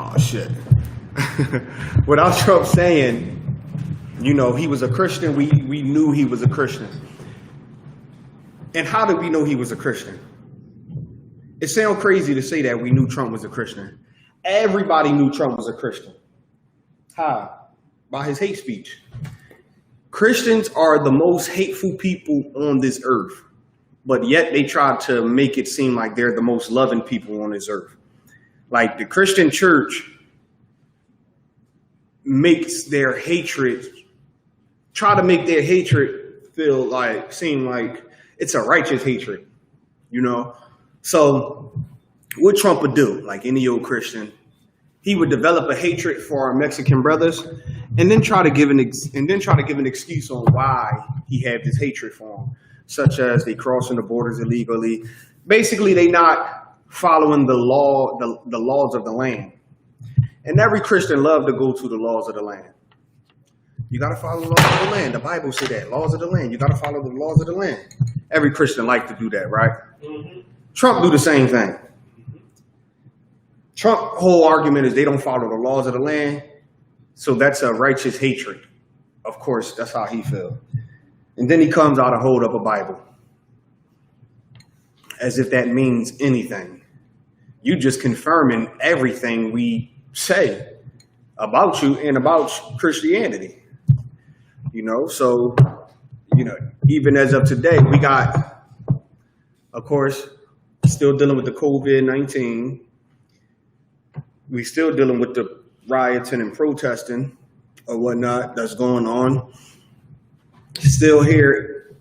Oh, shit. Without Trump saying, you know, he was a Christian, we knew he was a Christian. And how did we know he was a Christian? It sounds crazy to say that we knew Trump was a Christian. Everybody knew Trump was a Christian. How? By his hate speech. Christians are the most hateful people on this earth, but yet they try to make it seem like they're the most loving people on this earth. Like the Christian church makes their hatred, try to make their hatred seem like it's a righteous hatred, you know? So what Trump would do, like any old Christian, he would develop a hatred for our Mexican brothers and then try to give an excuse on why he had this hatred for them, such as they crossing the borders illegally. Basically, they not following the laws of the land. And every Christian loves to go to the laws of the land. You got to follow the laws of the land. The Bible said that. Laws of the land. You got to follow the laws of the land. Every Christian like to do that, right? Mm-hmm. Trump do the same thing. Trump's whole argument is they don't follow the laws of the land. So that's a righteous hatred. Of course, that's how he feels. And then he comes out and hold up a Bible. As if that means anything. You just confirming everything we say about you and about Christianity. You know, so, you know, even as of today, we got, of course, still dealing with the COVID-19. We still dealing with the rioting and protesting or whatnot that's going on. Still here,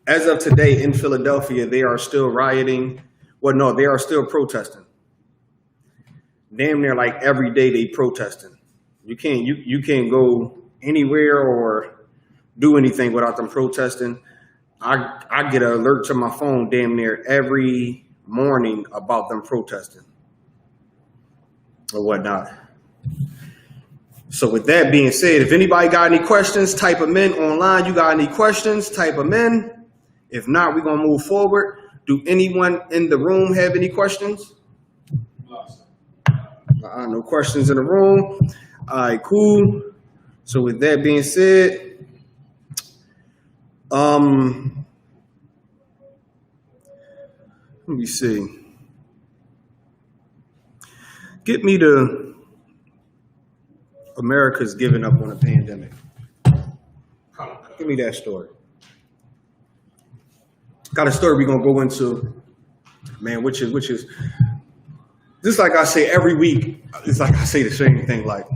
as of today in Philadelphia, they are still rioting. Well, no, they are still protesting. Damn near like every day they protesting. You can't go anywhere or do anything without them protesting. I get an alert to my phone damn near every morning about them protesting or whatnot. So with that being said, if anybody got any questions, type them in online. You got any questions, type them in. If not, we're going to move forward. Do anyone in the room have any questions? No questions in the room. All right, cool. So with that being said, let me see. Get me to America's giving up on a pandemic. Give me that story. Got a story we're gonna go into, man, which is just like I say every week. It's like I say the same thing. Like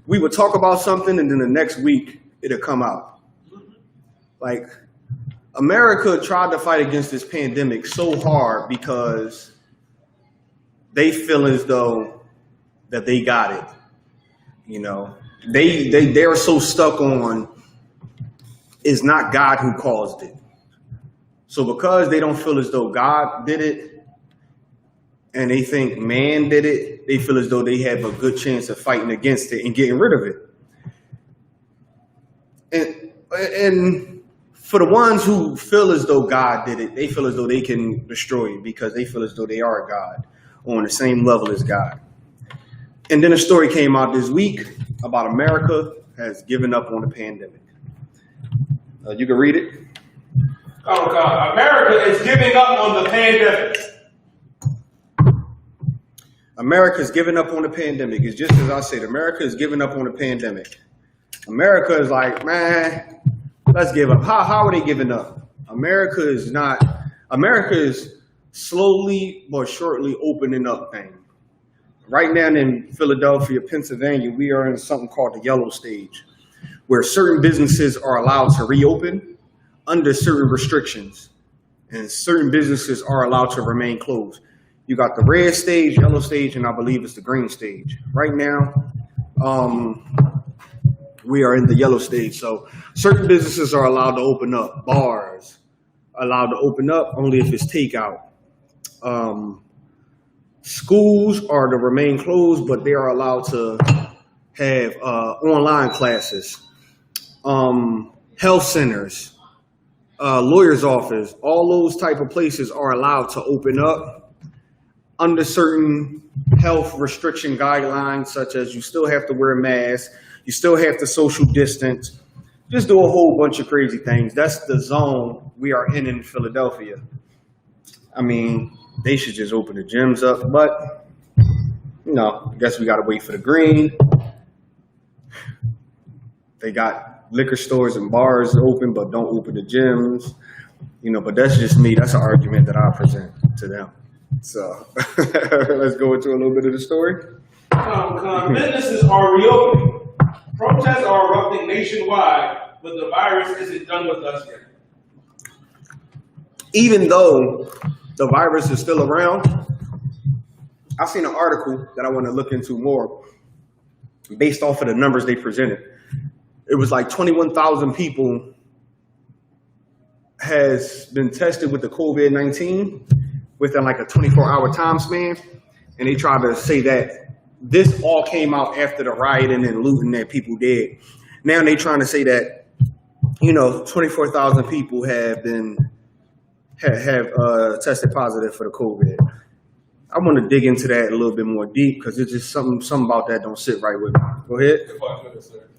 we would talk about something, and then the next week it'll come out. Like America tried to fight against this pandemic so hard because they feel as though that they got it. You know, they're so stuck on it's not God who caused it. So because they don't feel as though God did it and they think man did it, they feel as though they have a good chance of fighting against it and getting rid of it. And for the ones who feel as though God did it, they feel as though they can destroy it because they feel as though they are God on the same level as God. And then a story came out this week about America has given up on the pandemic. You can read it. Oh God, America is giving up on the pandemic. America is giving up on the pandemic. It's just as I said, America is giving up on the pandemic. America is like, man, let's give up. How are they giving up? America is slowly but surely opening up things. Right now in Philadelphia, Pennsylvania, we are in something called the yellow stage, where certain businesses are allowed to reopen under certain restrictions, and certain businesses are allowed to remain closed. You got the red stage, yellow stage, and I believe it's the green stage. Right now, we are in the yellow stage. So certain businesses are allowed to open up. Bars are allowed to open up only if it's takeout. Schools are to remain closed, but they are allowed to have online classes. Health centers, lawyer's office, all those type of places are allowed to open up under certain health restriction guidelines, such as you still have to wear a mask, you still have to social distance, just do a whole bunch of crazy things. That's the zone we are in Philadelphia. I mean, they should just open the gyms up, but I guess we got to wait for the green. They got liquor stores and bars open, but don't open the gyms. But that's just me. That's an argument that I present to them. So let's go into a little bit of the story. Businesses are reopening. Protests are erupting nationwide, but the virus isn't done with us yet. Even though the virus is still around, I've seen an article that I want to look into more based off of the numbers they presented. It was like 21,000 people has been tested with the COVID-19 within like a 24-hour time span. And they tried to say that this all came out after the rioting and looting that people did. Now they trying to say that, 24,000 people have tested positive for the COVID. I want to dig into that a little bit more deep because it's just something about that don't sit right with me. Go ahead. If I could, sir.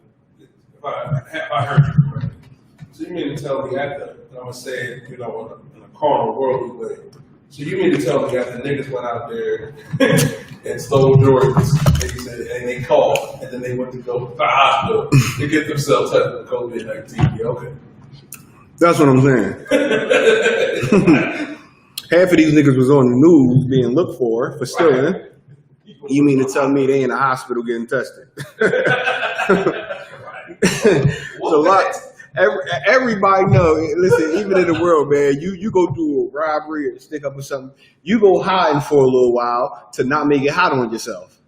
If I heard you correctly. So you mean to tell me I'm going to say it, in a carnal worldly way. So you mean to tell me after niggas went out there and stole Jordans and they called and then they went to go to the hospital to get themselves tested with COVID-19? Yeah, okay. That's what I'm saying. Half of these niggas was on the news being looked for stealing. Right. You mean to tell me they in the hospital getting tested? So everybody know. Listen, even in the world, man, you go do a robbery or stick up or something, you go hiding for a little while to not make it hot on yourself.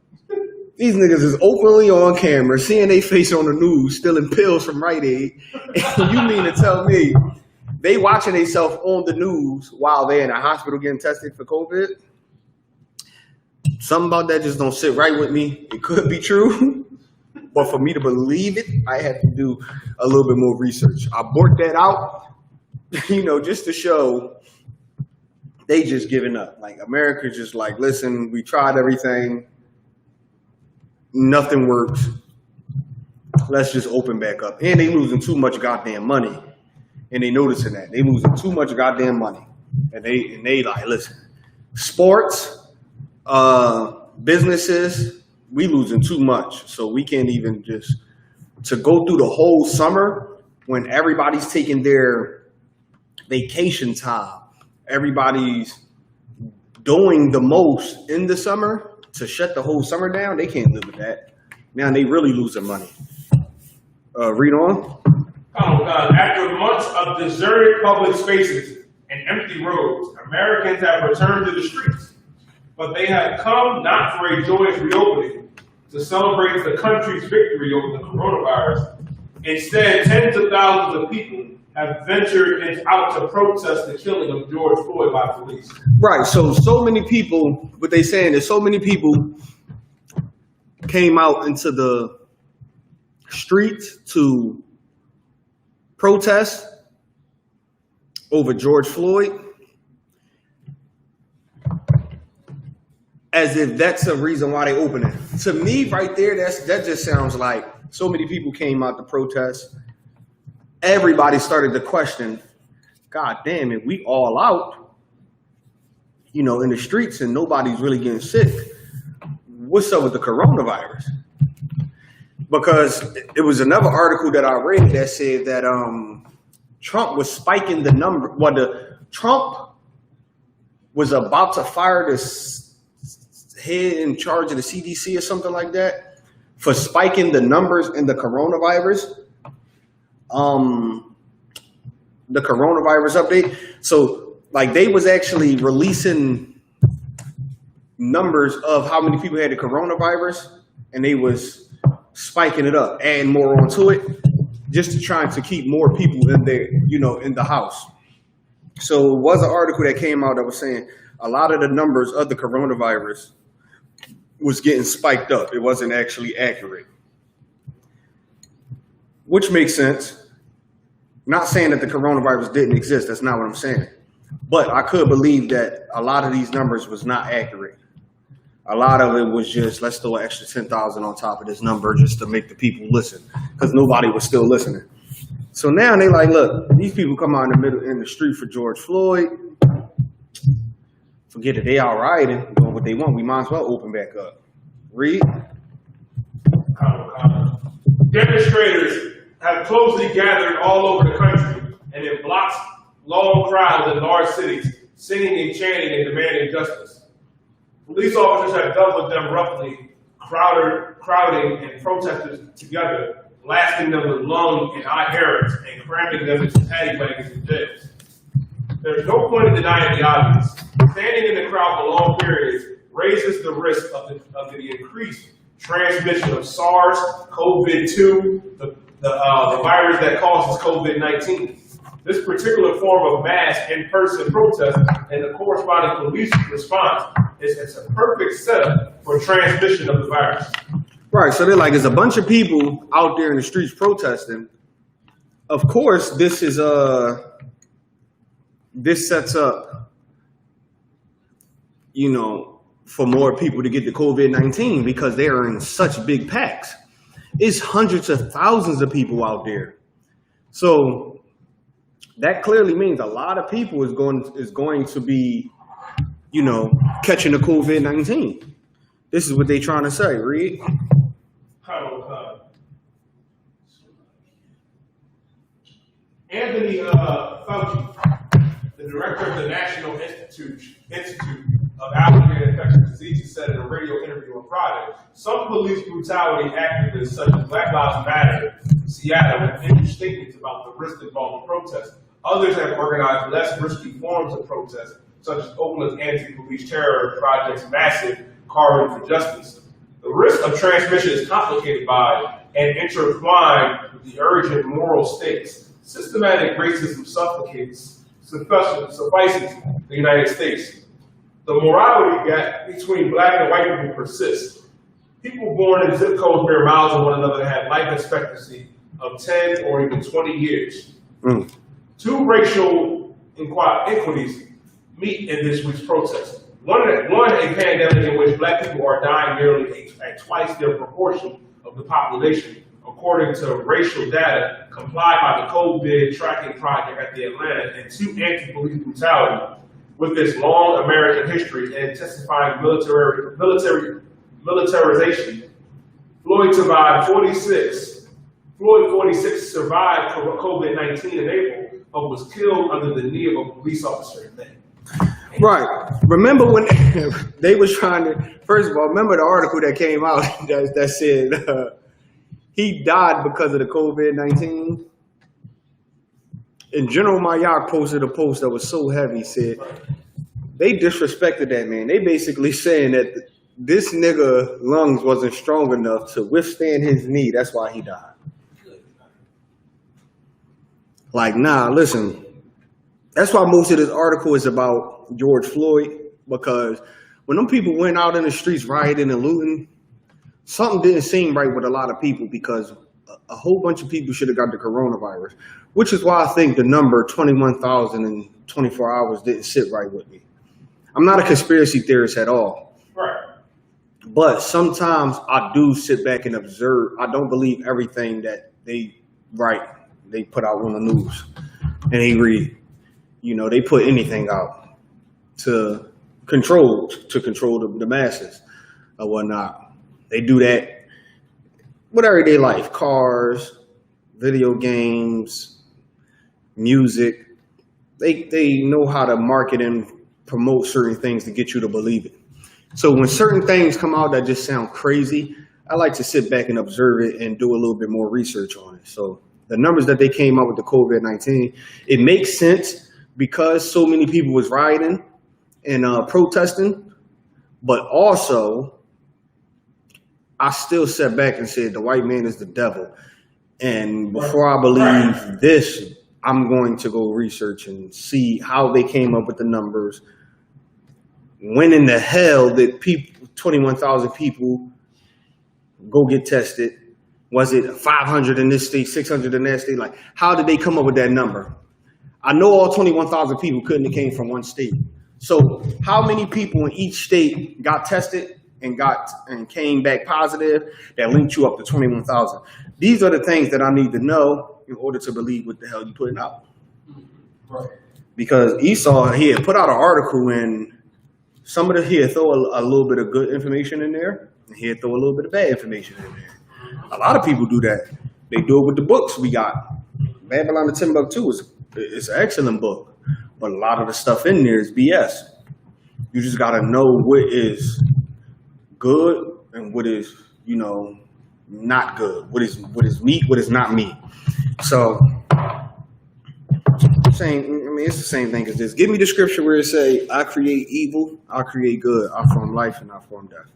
These niggas is openly on camera, seeing they face on the news, stealing pills from Rite Aid. And you mean to tell me they watching themselves on the news while they're in a hospital getting tested for COVID? Something about that just don't sit right with me. It could be true, but for me to believe it, I have to do a little bit more research. I brought that out, just to show they just giving up. Like America's just like, listen, we tried everything. Nothing works. Let's just open back up. And they losing too much goddamn money. And they noticing that. They losing too much goddamn money. And they like, listen, sports, businesses, we losing too much. So we can't even to go through the whole summer when everybody's taking their vacation time. Everybody's doing the most in the summer. To shut the whole summer down, they can't live with that. Now they really losing money. Read on. After months of deserted public spaces and empty roads, Americans have returned to the streets. But they have come not for a joyous reopening to celebrate the country's victory over the coronavirus. Instead, tens of thousands of people have ventured out to protest the killing of George Floyd by police. Right. So many people, what they saying is so many people came out into the streets to protest over George Floyd, as if that's a reason why they open it. To me, right there, that just sounds like so many people came out to protest. Everybody started to question, God damn it, we all out, in the streets and nobody's really getting sick. What's up with the coronavirus? Because it was another article that I read that said that Trump was spiking the number. Trump was about to fire this head in charge of the CDC or something like that for spiking the numbers in the coronavirus. The coronavirus update. So like they was actually releasing numbers of how many people had the coronavirus and they was spiking it up, adding more onto it just to try to keep more people in there, in the house. So it was an article that came out that was saying a lot of the numbers of the coronavirus was getting spiked up. It wasn't actually accurate, which makes sense. Not saying that the coronavirus didn't exist. That's not what I'm saying. But I could believe that a lot of these numbers was not accurate. A lot of it was just, let's throw an extra 10,000 on top of this number just to make the people listen, because nobody was still listening. So now they like, look, these people come out in the street for George Floyd. Forget it, they out rioting, doing what they want. We might as well open back up. Read. Demonstrators have closely gathered all over the country and in blocks long crowds in large cities, singing and chanting and demanding justice. Police officers have dealt with them roughly, crowding and protesters together, blasting them with lung and eye herrings and cramming them into paddy wagons and jails. There's no point in denying the obvious. Standing in the crowd for long periods raises the risk of the increased transmission of SARS, COVID-2, the virus that causes COVID-19. This particular form of mass in-person protest and the corresponding police response is a perfect setup for transmission of the virus. Right, so they're like, there's a bunch of people out there in the streets protesting. Of course, this sets up, for more people to get the COVID-19 because they are in such big packs. It's hundreds of thousands of people out there. So that clearly means a lot of people is going to be, catching the COVID-19. This is what they're trying to say. Read. Anthony Fauci, the director of the National Institute of Allergy and Infectious Diseases, said in a radio interview on Friday, some police brutality activists such as Black Lives Matter Seattle have issued statements about the risk involved in protests. Others have organized less risky forms of protest, such as Oakland's anti-police terror project's massive Carbon for Justice. The risk of transmission is complicated by and intertwined with the urgent moral stakes. Systematic racism suffices the United States. The morality gap between black and white people persists. People born in zip codes bear miles of one another have life expectancy of 10 or even 20 years. Two racial inequities meet in this week's protest. One, a pandemic in which black people are dying nearly at twice their proportion of the population, according to racial data complied by the COVID tracking project at the Atlanta, and two, anti-police brutality with its long American history and intensifying militarization. Floyd 46 survived COVID-19 in April, but was killed under the knee of a police officer in May. Right. Remember when they was trying to, first of all, remember the article that came out that said he died because of the COVID-19? And General Mayock posted a post that was so heavy, said, they disrespected that man. They basically saying that this nigga lungs wasn't strong enough to withstand his knee. That's why he died. Like, nah, listen. That's why most of this article is about George Floyd, because when them people went out in the streets rioting and looting, something didn't seem right with a lot of people, because a whole bunch of people should have got the coronavirus, which is why I think the number 21,000 in 24 hours didn't sit right with me. I'm not a conspiracy theorist at all. Right. But sometimes I do sit back and observe. I don't believe everything that they put out on the news and they read. They put anything out to control the masses or whatnot. They do that with everyday life, cars, video games, music. They know how to market and promote certain things to get you to believe it. So when certain things come out that just sound crazy, I like to sit back and observe it and do a little bit more research on it. So the numbers that they came up with the COVID-19, it makes sense because so many people was rioting and protesting, but also I still sat back and said the white man is the devil. And before I believe this, I'm going to go research and see how they came up with the numbers. When in the hell did 21,000 people go get tested? Was it 500 in this state, 600 in that state? Like, how did they come up with that number? I know all 21,000 people couldn't have came from one state. So how many people in each state got tested and came back positive that linked you up to 21,000? These are the things that I need to know in order to believe what the hell you putting out. Right. Because Esau, he had put out an article and some of he had throw a little bit of good information in there, and he had throw a little bit of bad information in there. A lot of people do that. They do it with the books we got. Babylon the Timbuktu is an excellent book, but a lot of the stuff in there is BS. You just got to know what is good and what is, not good. What is meat, what is not meat. So, it's the same thing as this. Give me the scripture where it say, I create evil, I create good, I form life, and I form death.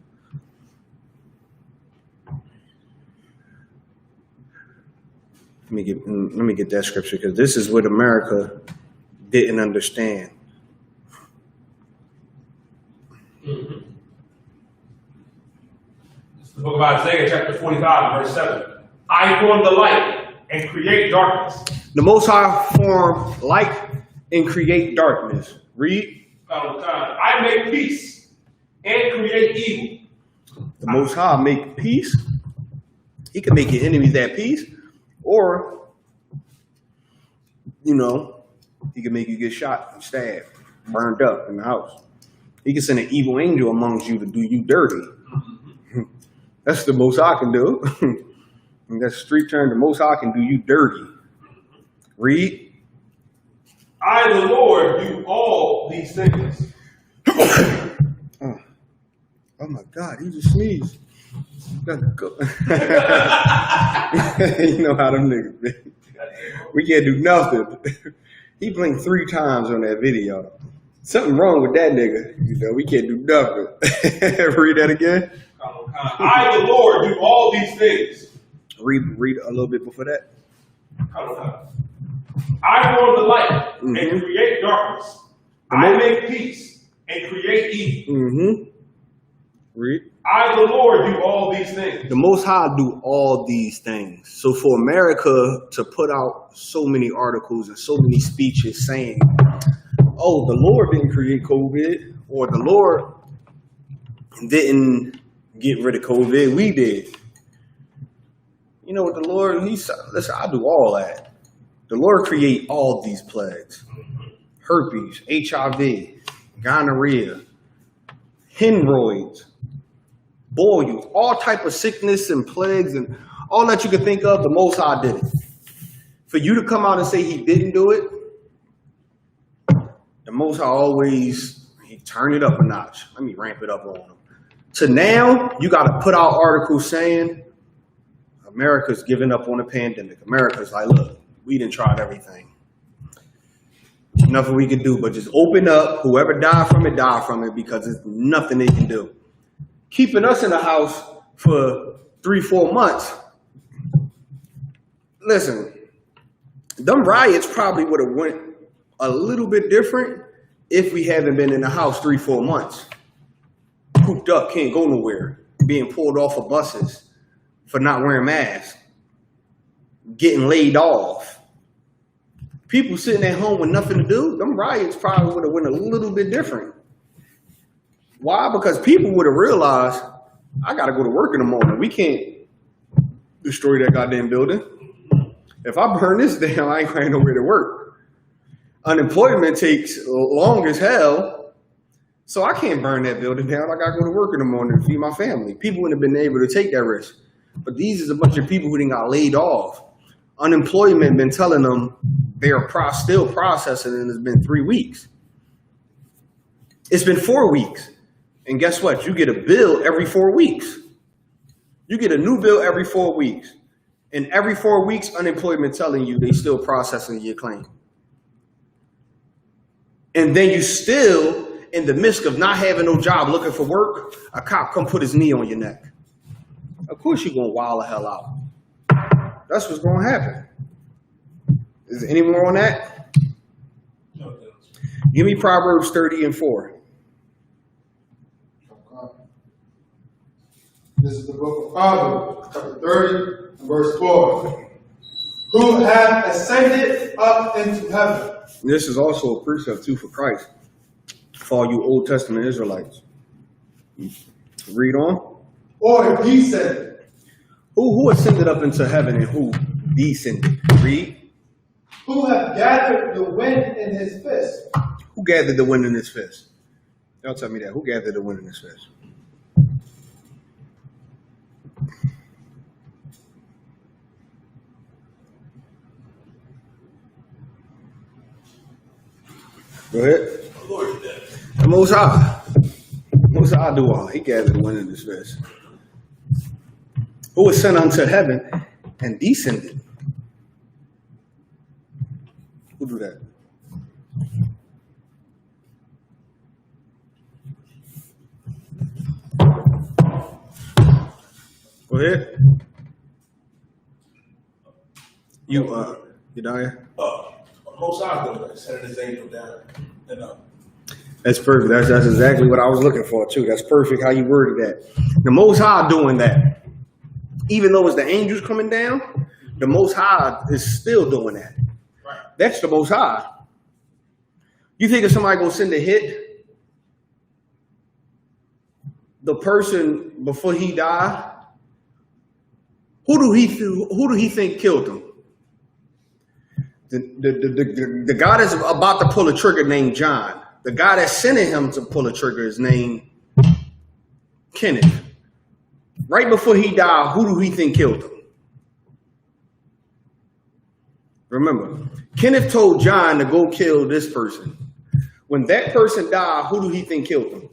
Let me get that scripture, because this is what America didn't understand. Mm-hmm. It's the book of Isaiah, chapter 45, verse 7. I form the light and create darkness. The Most High form light and create darkness. Read. I make peace and create evil. The Most High make peace. He can make your enemies at peace. Or, he can make you get shot, stabbed, burned up in the house. He can send an evil angel amongst you to do you dirty. That's the most I can do. And that's street term, the most I can do you dirty. Read. I, the Lord, do all these things. Oh my God, he just sneezed. Gotta go. You know how them niggas be. We can't do nothing. He blinked 3 times on that video. Something wrong with that nigga. We can't do nothing. Read that again. I, the Lord, do all these things. Read a little bit before that. I form the light and create darkness. I make peace and create evil. Read. I, the Lord, do all these things. The Most High do all these things. So for America to put out so many articles and so many speeches saying, oh, the Lord didn't create COVID, or the Lord didn't get rid of COVID, we did. You know what the Lord, listen, I do all that. The Lord create all these plagues. Herpes, HIV, gonorrhea, hemorrhoids, boils, all type of sickness and plagues and all that you can think of, the Most High did it. For you to come out and say he didn't do it, the Most High always, he turn it up a notch. Let me ramp it up on him. To now, you got to put out articles saying America's giving up on the pandemic. America's like, look, we done tried everything. Nothing we can do but just open up. Whoever died from it, because there's nothing they can do. Keeping us in the house for 3-4 months. Listen, them riots probably would have went a little bit different if we haven't been in the house 3-4 months. Cooped up, can't go nowhere. Being pulled off of buses for not wearing masks. Getting laid off. People sitting at home with nothing to do. Them riots probably would have went a little bit different. Why? Because people would have realized, I got to go to work in the morning. We can't destroy that goddamn building. If I burn this down, I ain't going nowhere to work. Unemployment takes long as hell, so I can't burn that building down. I got to go to work in the morning to feed my family. People wouldn't have been able to take that risk. But these is a bunch of people who didn't got laid off. Unemployment been telling them they're still processing, and it's been 3 weeks. It's been 4 weeks. And guess what? You get a bill every 4 weeks. You get a new bill every 4 weeks. And every 4 weeks, unemployment telling you they still processing your claim. And then you still, in the midst of not having no job, looking for work, a cop come put his knee on your neck. Of course you're going to wild the hell out. That's what's going to happen. Is there any more on that? No. Give me Proverbs 30:4. This is the book of Proverbs, chapter 30, and verse 4. who have ascended up into heaven. This is also a precept too for Christ, for all you Old Testament Israelites. Read on. Or descended. Who ascended up into heaven and who descended? Read. Who have gathered the wind in his fist. Who gathered the wind in his fist? Y'all tell me that. Who gathered the wind in his fist? Go ahead. The Most High. Most High do all. He gathered the wind in his fist. Who was sent unto heaven and descended? Who do that? Go ahead. You Yediah? Most High doing that, sending his angel down. That's perfect. That's exactly what I was looking for too. That's perfect how you worded that. The Most High doing that. Even though it's the angels coming down, the Most High is still doing that. Right. That's the Most High. You think if somebody gonna send a hit, the person before he died, who do he think killed him? The guy that's about to pull a trigger named John. The guy that's sending him to pull a trigger is named Kenneth. Right before he died, who do he think killed him? Remember, Kenneth told John to go kill this person. When that person died, who do he think killed him?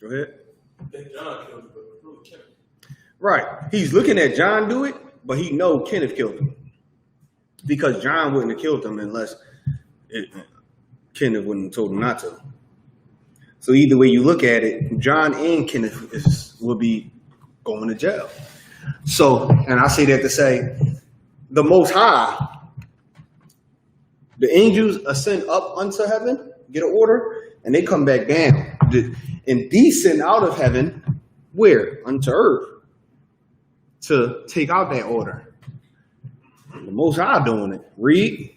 Go ahead. John killed him, but really Kenneth. Right. He's looking at John do it, but he know Kenneth killed him. Because John wouldn't have killed him unless Kenneth wouldn't have told him not to. So either way you look at it, John and Kenneth will be going to jail. So, and I say that to say, the Most High, the angels ascend up unto heaven, get an order, and they come back down. And descend out of heaven, where? Unto earth. To take out that order. The Most High doing it. Read.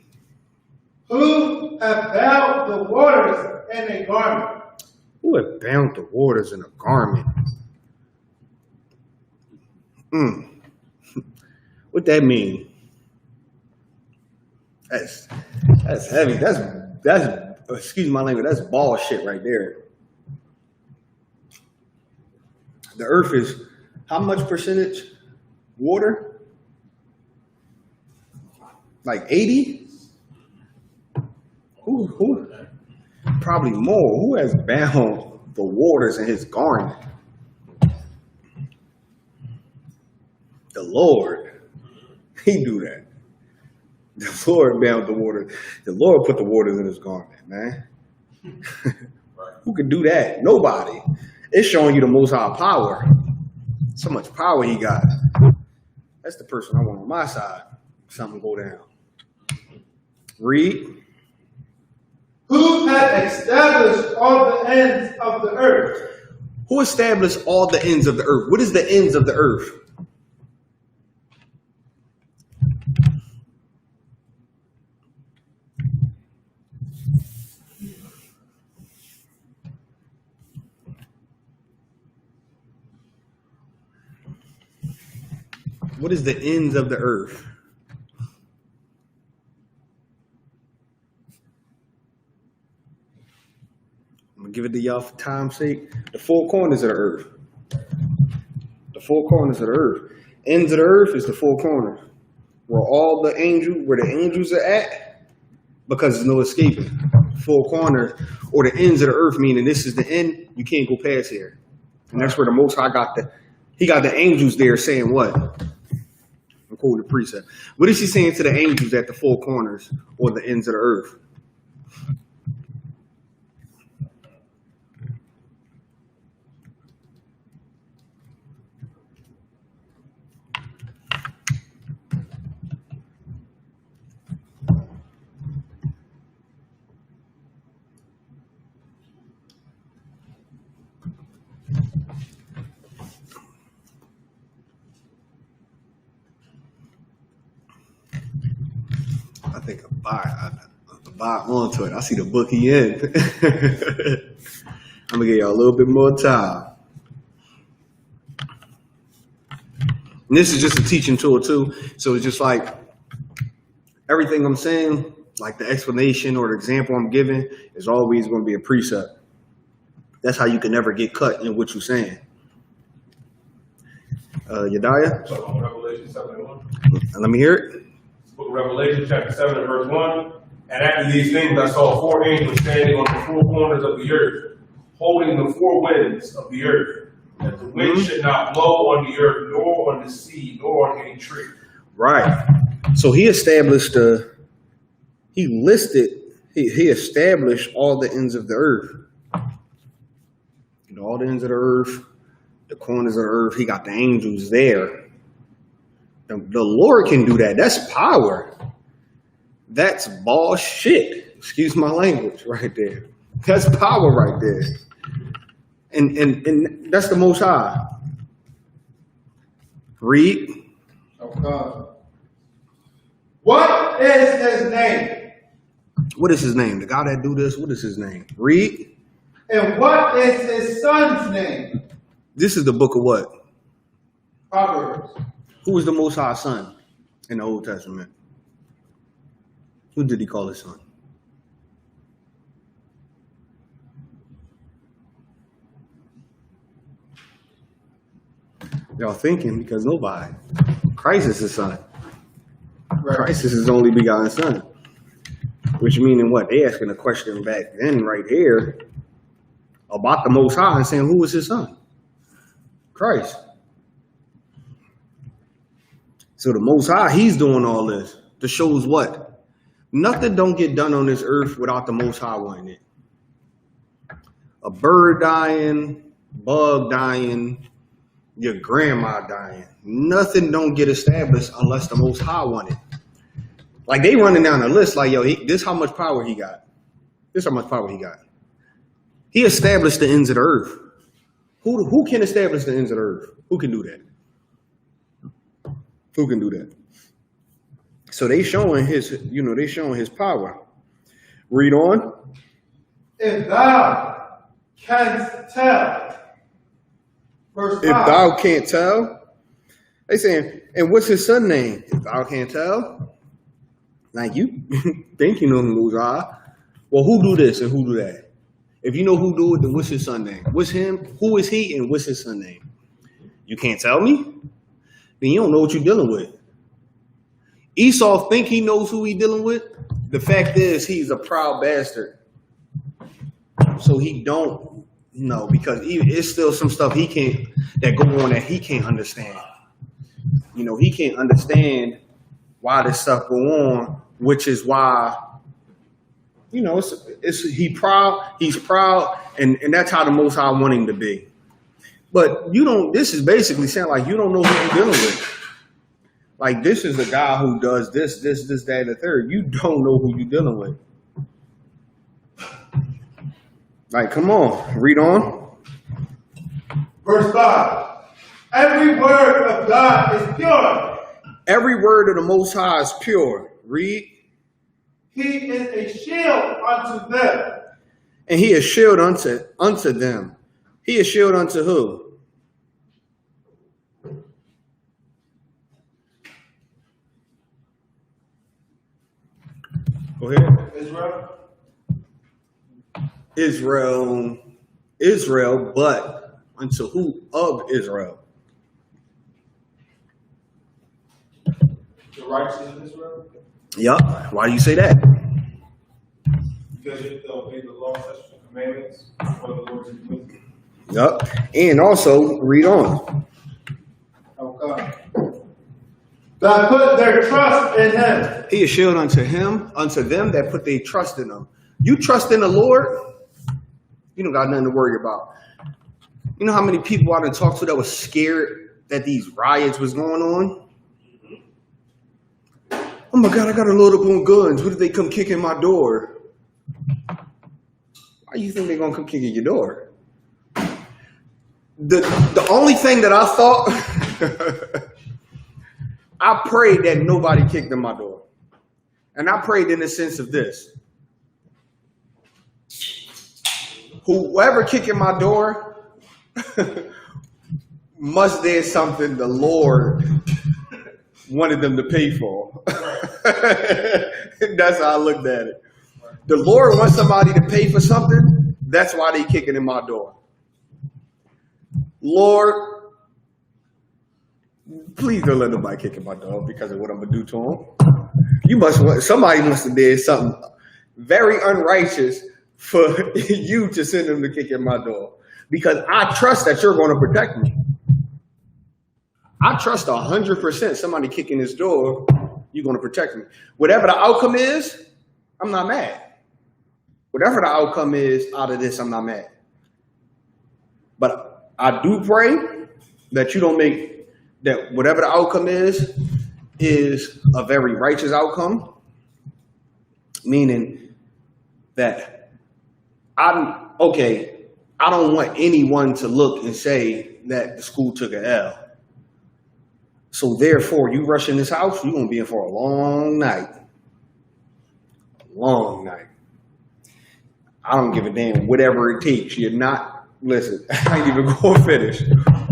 Who have bound the waters in a garment. Who have bound the waters in a garment? What that mean? That's heavy. That's excuse my language. That's ball shit right there. The earth is how much percentage water? Like 80? Who? Probably more. Who has bound the waters in his garment? The Lord. He do that. The Lord bound the water. The Lord put the waters in his garment, man. Right. Who can do that? Nobody. It's showing you the Most High power. So much power he got. That's the person I want on my side. Something go down. Read. Who hath established all the ends of the earth. Who established all the ends of the earth? What is the ends of the earth? What is the ends of the earth? I'm gonna give it to y'all for time's sake. The four corners of the earth. The four corners of the earth. Ends of the earth is the four corners. Where the angels are at, because there's no escaping. Four corners, or the ends of the earth, meaning this is the end, you can't go past here. And that's where the Most High got the angels there saying what? I'm quoting the precept. What is he saying to the angels at the four corners or the ends of the earth? think I buy onto it. I see the book he in. I'm gonna give y'all a little bit more time. And this is just a teaching tool too. So it's just like everything I'm saying, like the explanation or the example I'm giving is always going to be a precept. That's how you can never get cut in what you're saying. Yediah? So on Revelation 7:1. Let me hear it. Book of Revelation, chapter 7 and verse 1. And after these things I saw 4 angels standing on the 4 corners of the earth, holding the 4 winds of the earth, that the wind should not blow on the earth, nor on the sea, nor on any tree. Right. So he established he established all the ends of the earth. You know, all the ends of the earth, the corners of the earth, he got the angels there. The Lord can do that. That's power. That's ball shit. Excuse my language right there. That's power right there. And that's the Most High. Read. Oh God. What is his name? What is his name? The guy that do this, what is his name? Read. And what is his son's name? This is the book of what? Proverbs. Who was the Most High son in the Old Testament? Who did he call his son? Y'all thinking because nobody. Christ is his son. Right. Christ is his only begotten son. Which meaning what? They asking a question back then right here about the Most High and saying who was his son? Christ. So the Most High, he's doing all this to show us what? Nothing don't get done on this earth without the Most High wanting it. A bird dying, bug dying, your grandma dying. Nothing don't get established unless the Most High want it. Like they running down the list like, yo, this how much power he got. This how much power he got. He established the ends of the earth. Who can establish the ends of the earth? Who can do that? Who can do that? So they showing his, they showing his power. Read on. If thou canst tell. Verse 5. If thou can't tell, they saying, and what's his son name? If thou can't tell, like you think you know who's I. Well, who do this and who do that? If you know who do it, then what's his son name? What's him? Who is he and what's his son name? You can't tell me? Then you don't know what you're dealing with. Esau think he knows who he's dealing with. The fact is he's a proud bastard. So he don't know because it's still some stuff he can't that go on that he can't understand. He can't understand why this stuff go on, which is why, he's proud, and that's how the Most High want him to be. But this is basically saying like you don't know who you're dealing with. Like this is a guy who does this, that, and the third. You don't know who you're dealing with. Like, come on, read on. Verse 5. Every word of God is pure. Every word of the Most High is pure. Read. He is a shield unto them. And he is shield unto them. He is shield unto who? Go ahead. Israel, but unto who of Israel? The righteous of Israel? Yup. Why do you say that? Because if they obey the law, statutes, and commandments, for the Lord is with them. Yup. And also, read on. Oh God. That put their trust in him. He is shield unto them that put their trust in him. You trust in the Lord, you don't got nothing to worry about. You know how many people I done talked to that was scared that these riots was going on? Oh my God, I got to load up on guns. What if they come kicking my door? Why do you think they're going to come kicking your door? The only thing that I thought, I prayed that nobody kicked in my door. And I prayed in the sense of this. Whoever kicking my door must there's something the Lord wanted them to pay for. That's how I looked at it. The Lord wants somebody to pay for something. That's why they kicking in my door. Lord, please don't let nobody kick in my door because of what I'm gonna do to them. Somebody must have did something very unrighteous for you to send them to kick in my door, because I trust that you're going to protect me. I trust 100% somebody kicking this door, you're going to protect me. Whatever the outcome is, I'm not mad. Whatever the outcome is out of this, I'm not mad. But I do pray that you don't make that whatever the outcome is a very righteous outcome, meaning that I don't want anyone to look and say that the school took an L. So therefore, you rush in this house, you're going to be in for a long night. A long night. I don't give a damn, whatever it takes. You're not, listen, I ain't even going to finish.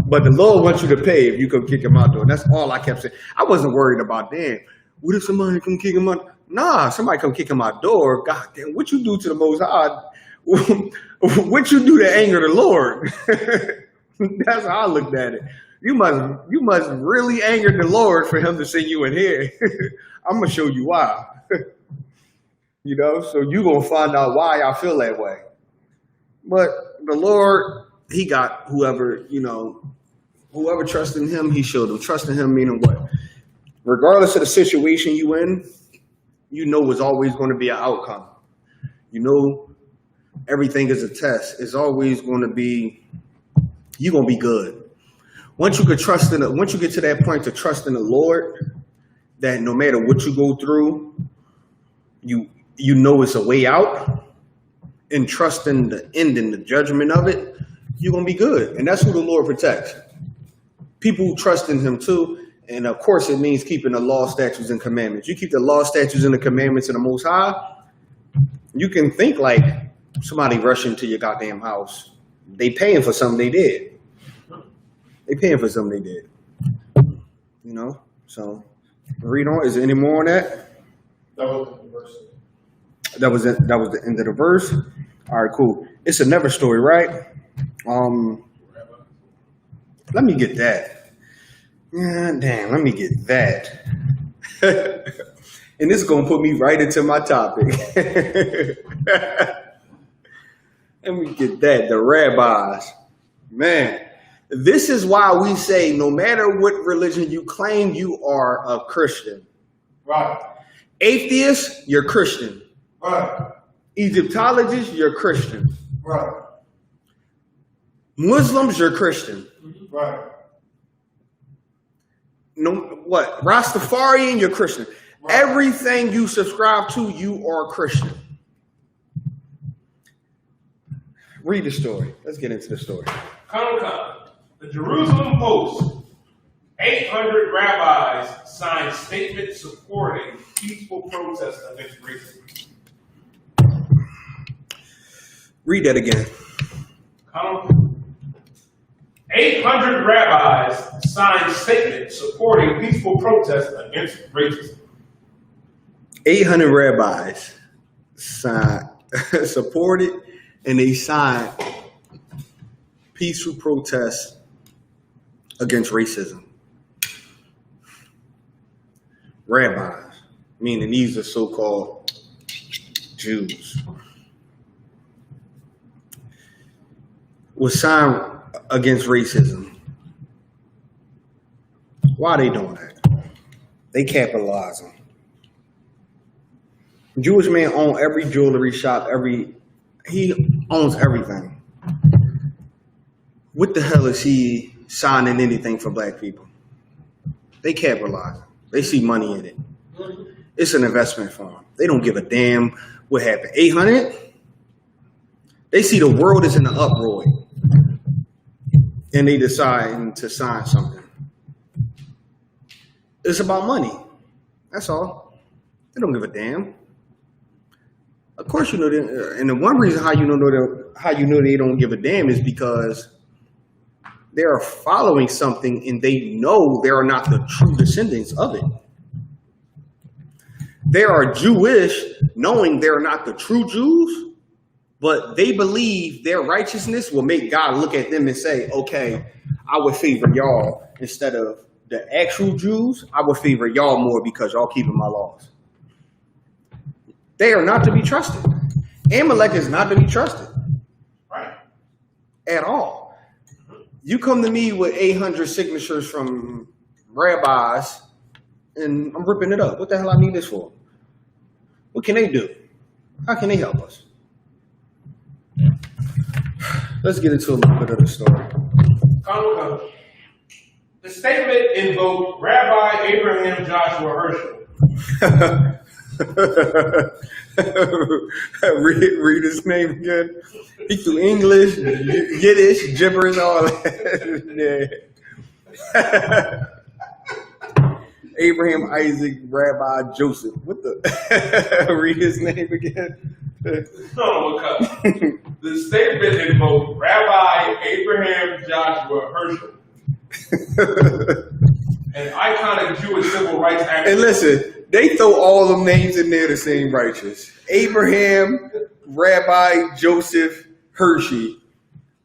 But the Lord wants you to pay if you come kick him out door. And that's all I kept saying. I wasn't worried about, damn, what if somebody come kick him out? Nah, somebody come kick him out door. God damn, what you do to the Most High? What you do to anger the Lord? That's how I looked at it. You must really anger the Lord for him to send you in here. I'm gonna show you why. You know, so you gonna find out why I feel that way. But the Lord, he got whoever trusts in him, he showed them. Trust in him meaning what? Regardless of the situation you in, you know it's always going to be an outcome. You know everything is a test. It's always going to be, you're going to be good. Once you get to that point to trust in the Lord, that no matter what you go through, you know it's a way out, and trust in the end and the judgment of it, you're going to be good. And that's who the Lord protects. People who trust in him too. And of course, it means keeping the law, statutes, and commandments. You keep the law, statutes, and the commandments of the Most High, you can think like somebody rushing to your goddamn house. They paying for something they did. They paying for something they did. You know? So, read on. Is there any more on that? That was the verse. That was the end of the verse. All right, cool. It's a never story, right? Let me get that. Yeah, damn, let me get that. And this is going to put me right into my topic. Let me get that. The rabbis. Man, this is why we say no matter what religion you claim, you are a Christian. Right. Atheist, you're Christian. Right. Egyptologist, you're Christian. Right. Muslims, you're Christian. Right. No, what? Rastafarian, you're Christian. Right. Everything you subscribe to, you are Christian. Read the story. Let's get into the story. Come. The Jerusalem Post. 800 rabbis signed statement supporting peaceful protests against racism. Read that again. Come. 800 rabbis signed statement supporting peaceful protests against racism. 800 rabbis supported, and they signed peaceful protests against racism. Rabbis, meaning these are so-called Jews, was signed against racism. Why are they doing that? They capitalizing. Jewish man owns every jewelry shop, he owns everything. What the hell is he signing anything for black people? They capitalizing. They see money in it. It's an investment firm. They don't give a damn what happened. 800? They see the world is in an uproar. And they decide to sign something. It's about money. That's all. They don't give a damn. Of course, you know, and the one reason how you know they don't give a damn is because they are following something and they know they are not the true descendants of it. They are Jewish, knowing they're not the true Jews, but they believe their righteousness will make God look at them and say, okay, I would favor y'all instead of the actual Jews. I would favor y'all more because y'all keeping my laws. They are not to be trusted. Amalek is not to be trusted. Right. At all. You come to me with 800 signatures from rabbis, and I'm ripping it up. What the hell I need this for? What can they do? How can they help us? Let's get into a little bit of the story. The statement invoked Rabbi Abraham Joshua Herschel. read his name again. He threw English, Yiddish, gibberish, all that. Yeah. Abraham, Isaac, Rabbi, Joseph. What the? Read his name again. The statement invoked Rabbi Abraham Joshua Herschel, an iconic Jewish civil rights activist. And listen, they throw all them names in there the same righteous. Abraham, Rabbi, Joseph, Hershey.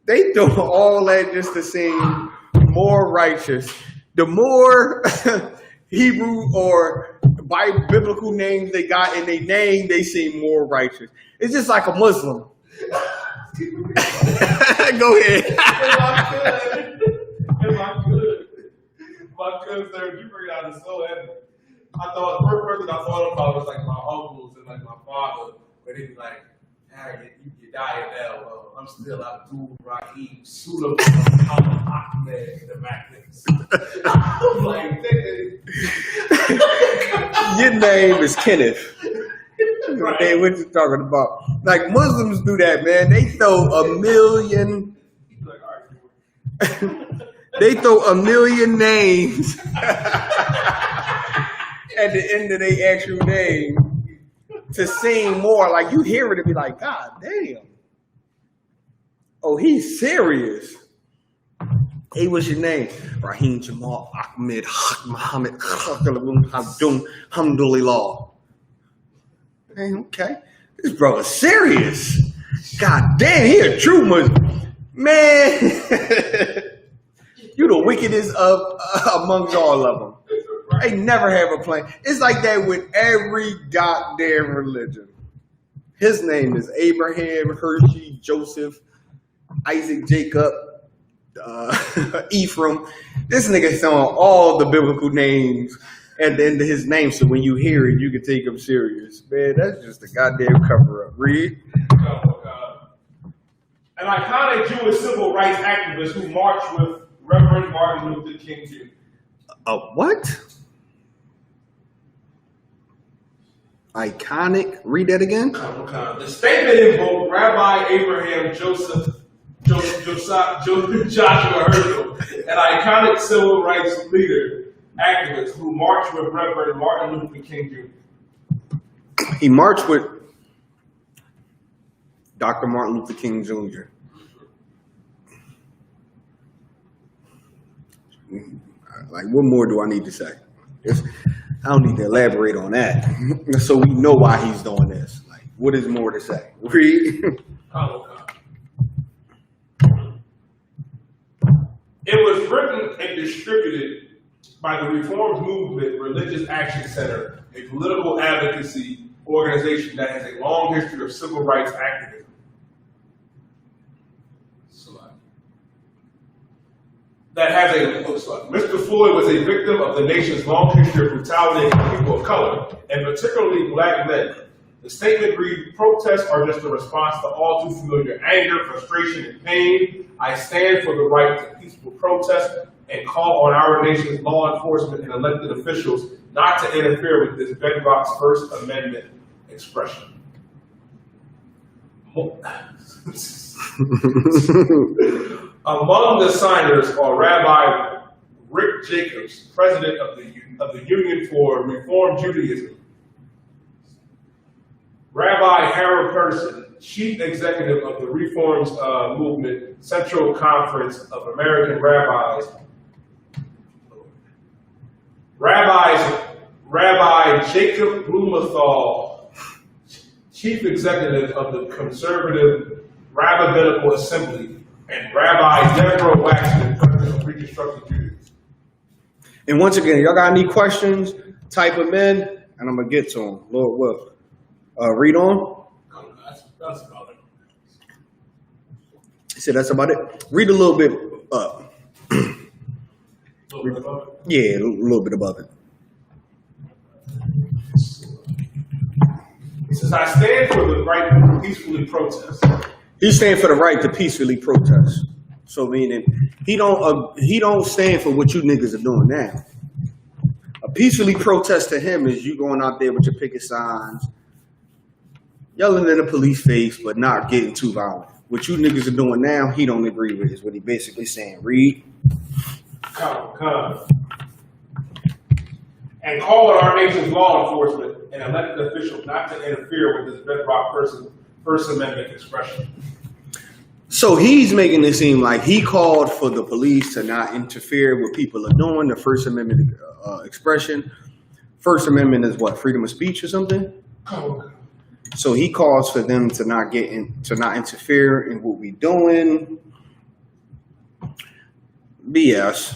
They throw all that just the same, more righteous. The more Hebrew or biblical names they got in their name, they seem more righteous. It's just like a Muslim. Go ahead. If I could, sir, you bring it out is so heavy. I thought the first person I thought about was like my uncles and like my father, where they be like, "Harry, you dying now. I'm still Abdul Rahim Sulam Ahmed the Magnets." I'm like, your name is Kenneth. Right. Hey, what you talking about? Like Muslims do that, man. They throw a million. like, all right, They throw a million names at the end of their actual name to seem more like you hear it and be like, God damn. Oh, he's serious. Hey, what's your name? Rahim Jamal Ahmed Muhammad Alhamdulillah. Hey, okay. This brother's serious. God damn, he a true Muslim. Man. You the wickedest amongst all of them. They never have a plan. It's like that with every goddamn religion. His name is Abraham, Hershey, Joseph, Isaac, Jacob, Ephraim. This nigga throwing all the biblical names at the end of his name, so when you hear it, you can take him serious. Man, that's just a goddamn cover-up. Read. An iconic Jewish civil rights activist who marched with Reverend Martin Luther King Jr. What? Iconic. Read that again. The statement invoked Rabbi Abraham Joshua Herschel, an iconic civil rights leader, activist who marched with Reverend Martin Luther King Jr. He marched with Dr. Martin Luther King Jr. Like, what more do I need to say? I don't need to elaborate on that. So we know why he's doing this. Like, what is more to say? Read. It was written and distributed by the Reformed Movement Religious Action Center, a political advocacy organization that has a long history of civil rights activism. Mr. Floyd was a victim of the nation's long history of brutality against people of color, and particularly black men. The statement reads, "Protests are just a response to all too familiar anger, frustration, and pain. I stand for the right to peaceful protest and call on our nation's law enforcement and elected officials not to interfere with this bedrock's First Amendment expression." Among the signers are Rabbi Rick Jacobs, president of the Union for Reform Judaism, Rabbi Harold Person, Chief Executive of the Reforms Movement Central Conference of American Rabbis. Rabbi Jacob Blumenthal, Chief Executive of the Conservative Rabbinical Assembly, and Rabbi Deborah Waxman, President of Reconstruction Judaism. And once again, y'all got any questions, type them in, and I'm going to get to them. Lord will. Read on. That's about it. He said that's about it. Read a little bit up. A little bit about it. Yeah, a little bit above it. He says, I stand for the right to peacefully protest. He's standing for the right to peacefully protest. So meaning he don't stand for what you niggas are doing now. A peacefully protest to him is you going out there with your picket signs, yelling in the police face, but not getting too violent. What you niggas are doing now, he don't agree with, is what he basically saying. Read. Come. And call on our nation's law enforcement and elected officials not to interfere with this bedrock First Amendment expression. So he's making it seem like he called for the police to not interfere with people are doing the First Amendment expression. First Amendment is what, freedom of speech or something? Come. So he calls for them to not interfere in what we doing. BS.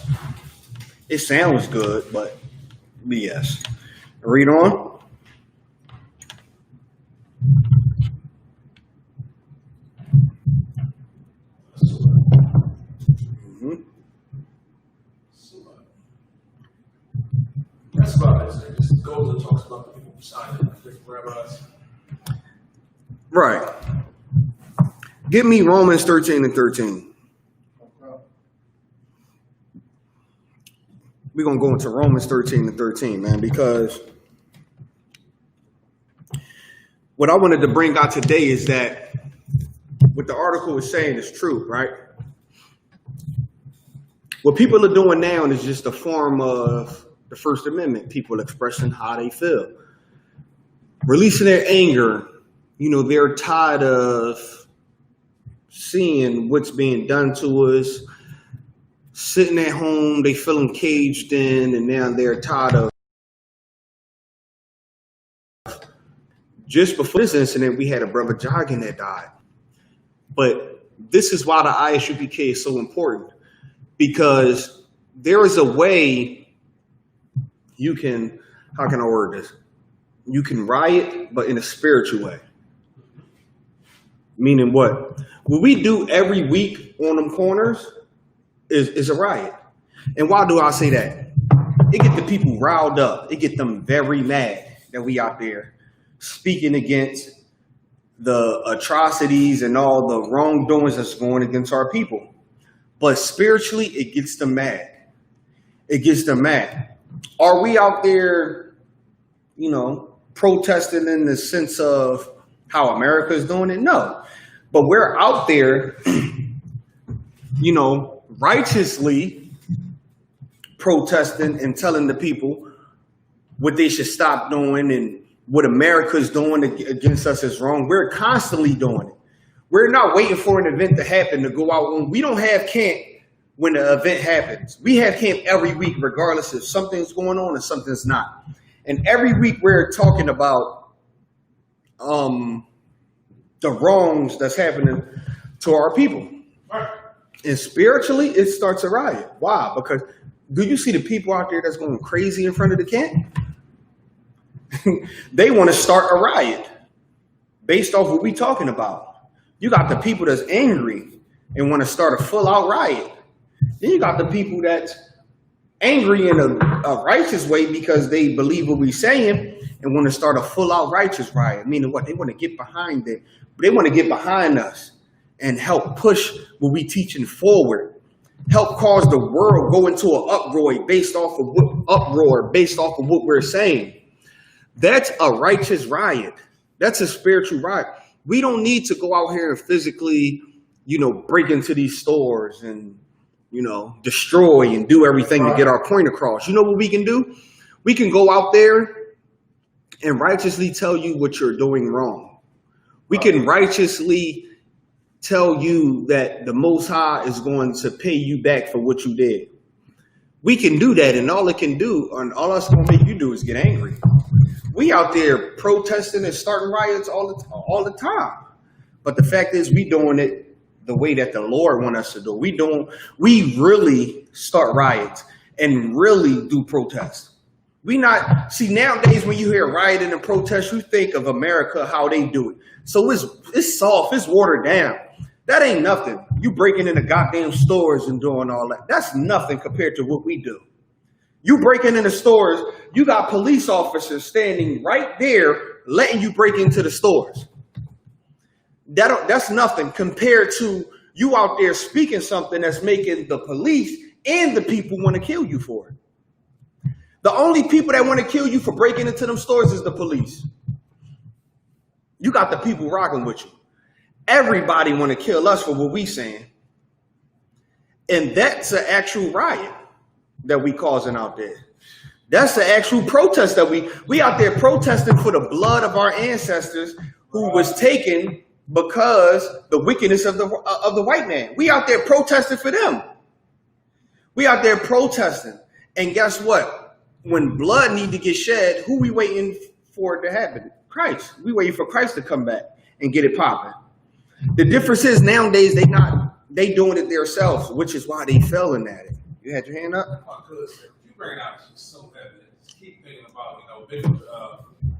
It sounds good, but BS. Read on. That's about it. So it just goes and talks about the people who signed it, different rabbis. Right. Give me Romans 13 and 13. We're going to go into Romans 13 and 13, man, because what I wanted to bring out today is that what the article is saying is true, right? What people are doing now is just a form of the First Amendment, people expressing how they feel, releasing their anger. You know, they're tired of seeing what's being done to us, sitting at home, they feeling caged in, and now they're tired of. Just before this incident, we had a brother jogging that died. But this is why the ISUPK is so important, because there is a way you can, how can I word this? You can riot, but in a spiritual way. Meaning what? What we do every week on them corners is a riot. And why do I say that? It get the people riled up. It get them very mad that we out there speaking against the atrocities and all the wrongdoings that's going against our people. But spiritually, it gets them mad. It gets them mad. Are we out there, you know, protesting in the sense of how America is doing it? No. But we're out there, you know, righteously protesting and telling the people what they should stop doing and what America is doing against us is wrong. We're constantly doing it. We're not waiting for an event to happen to go out. We don't have camp when the event happens. We have camp every week, regardless if something's going on or something's not. And every week we're talking about the wrongs that's happening to our people. And spiritually, it starts a riot. Why? Because do you see the people out there that's going crazy in front of the camp? They want to start a riot based off what we're talking about. You got the people that's angry and want to start a full-out riot. Then you got the people that's angry in a righteous way because they believe what we're saying and want to start a full-out righteous riot. Meaning what? They want to get behind it. They want to get behind us and help push what we teaching forward. Help cause the world go into an uproar based off of what we're saying. That's a righteous riot. That's a spiritual riot. We don't need to go out here and physically, you know, break into these stores and, you know, destroy and do everything to get our point across. You know what we can do? We can go out there and righteously tell you what you're doing wrong. We can righteously tell you that the Most High is going to pay you back for what you did. We can do that, and all it can do, and all it's going to make you do is get angry. We out there protesting and starting riots all the time. But the fact is, we doing it the way that the Lord wants us to do. We really start riots and really do protests. See, nowadays when you hear rioting and protest, you think of America, how they do it. So it's soft, it's watered down. That ain't nothing. You breaking into goddamn stores and doing all that. That's nothing compared to what we do. You breaking into stores, you got police officers standing right there letting you break into the stores. That's nothing compared to you out there speaking something that's making the police and the people want to kill you for it. The only people that want to kill you for breaking into them stores is the police. You got the people rocking with you. Everybody want to kill us for what we saying. And that's an actual riot that we causing out there. That's the actual protest that we out there protesting for the blood of our ancestors who was taken because the wickedness of the white man. We out there protesting for them. We out there protesting. And guess what? When blood need to get shed, who we waiting for it to happen? Christ. We waiting for Christ to come back and get it popping. The difference is nowadays they doing it themselves, which is why they failing at it. You had your hand up? You bring out some evidence. Keep thinking about, big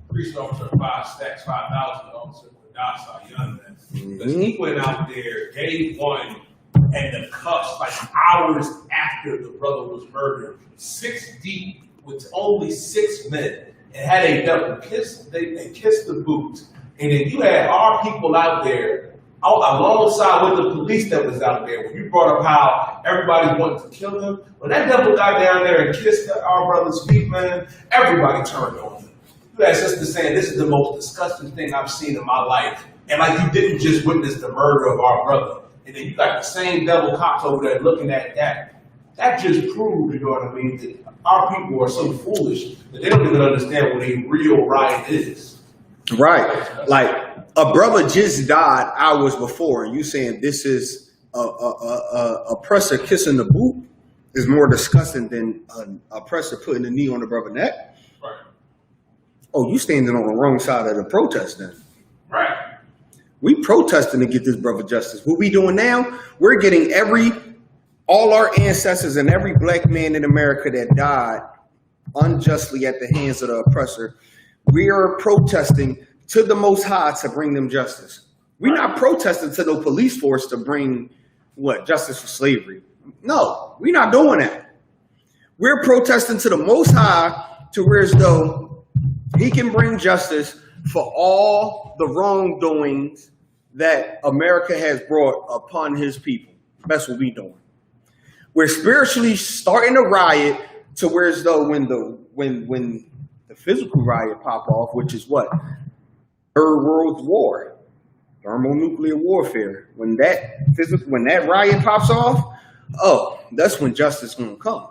police officer 5 stacks, 5,000 officer with docile young men. Because he went out there day one and the cuffs like hours after the brother was murdered, 6 deep with only 6 men, and had a double kiss. They kissed the boots, and then you had our people out there alongside with the police that was out there. When you brought up how everybody wanted to kill him, when that devil got down there and kissed our brother's feet, man, everybody turned on him. You had sister saying, this is the most disgusting thing I've seen in my life. And like you didn't just witness the murder of our brother. And then you got the same devil cops over there looking at that. That just proved, you know what I mean, that our people are so foolish that they don't even understand what a real riot is. Right. Like a brother just died hours before, and you saying this is a oppressor kissing the boot is more disgusting than an oppressor putting a knee on the brother's neck. Right. Oh, you standing on the wrong side of the protest then. Right. We protesting to get this brother justice. What we doing now, we're getting all our ancestors and every black man in America that died unjustly at the hands of the oppressor. We are protesting to the Most High to bring them justice. We're not protesting to the police force to bring justice for slavery. No, we're not doing that. We're protesting to the Most High to where as though he can bring justice for all the wrongdoings that America has brought upon his people. That's what we're doing. We're spiritually starting a riot to where as though when the physical riot pop off, which is what? Third World War, thermonuclear warfare. When that riot pops off, that's when justice is gonna come.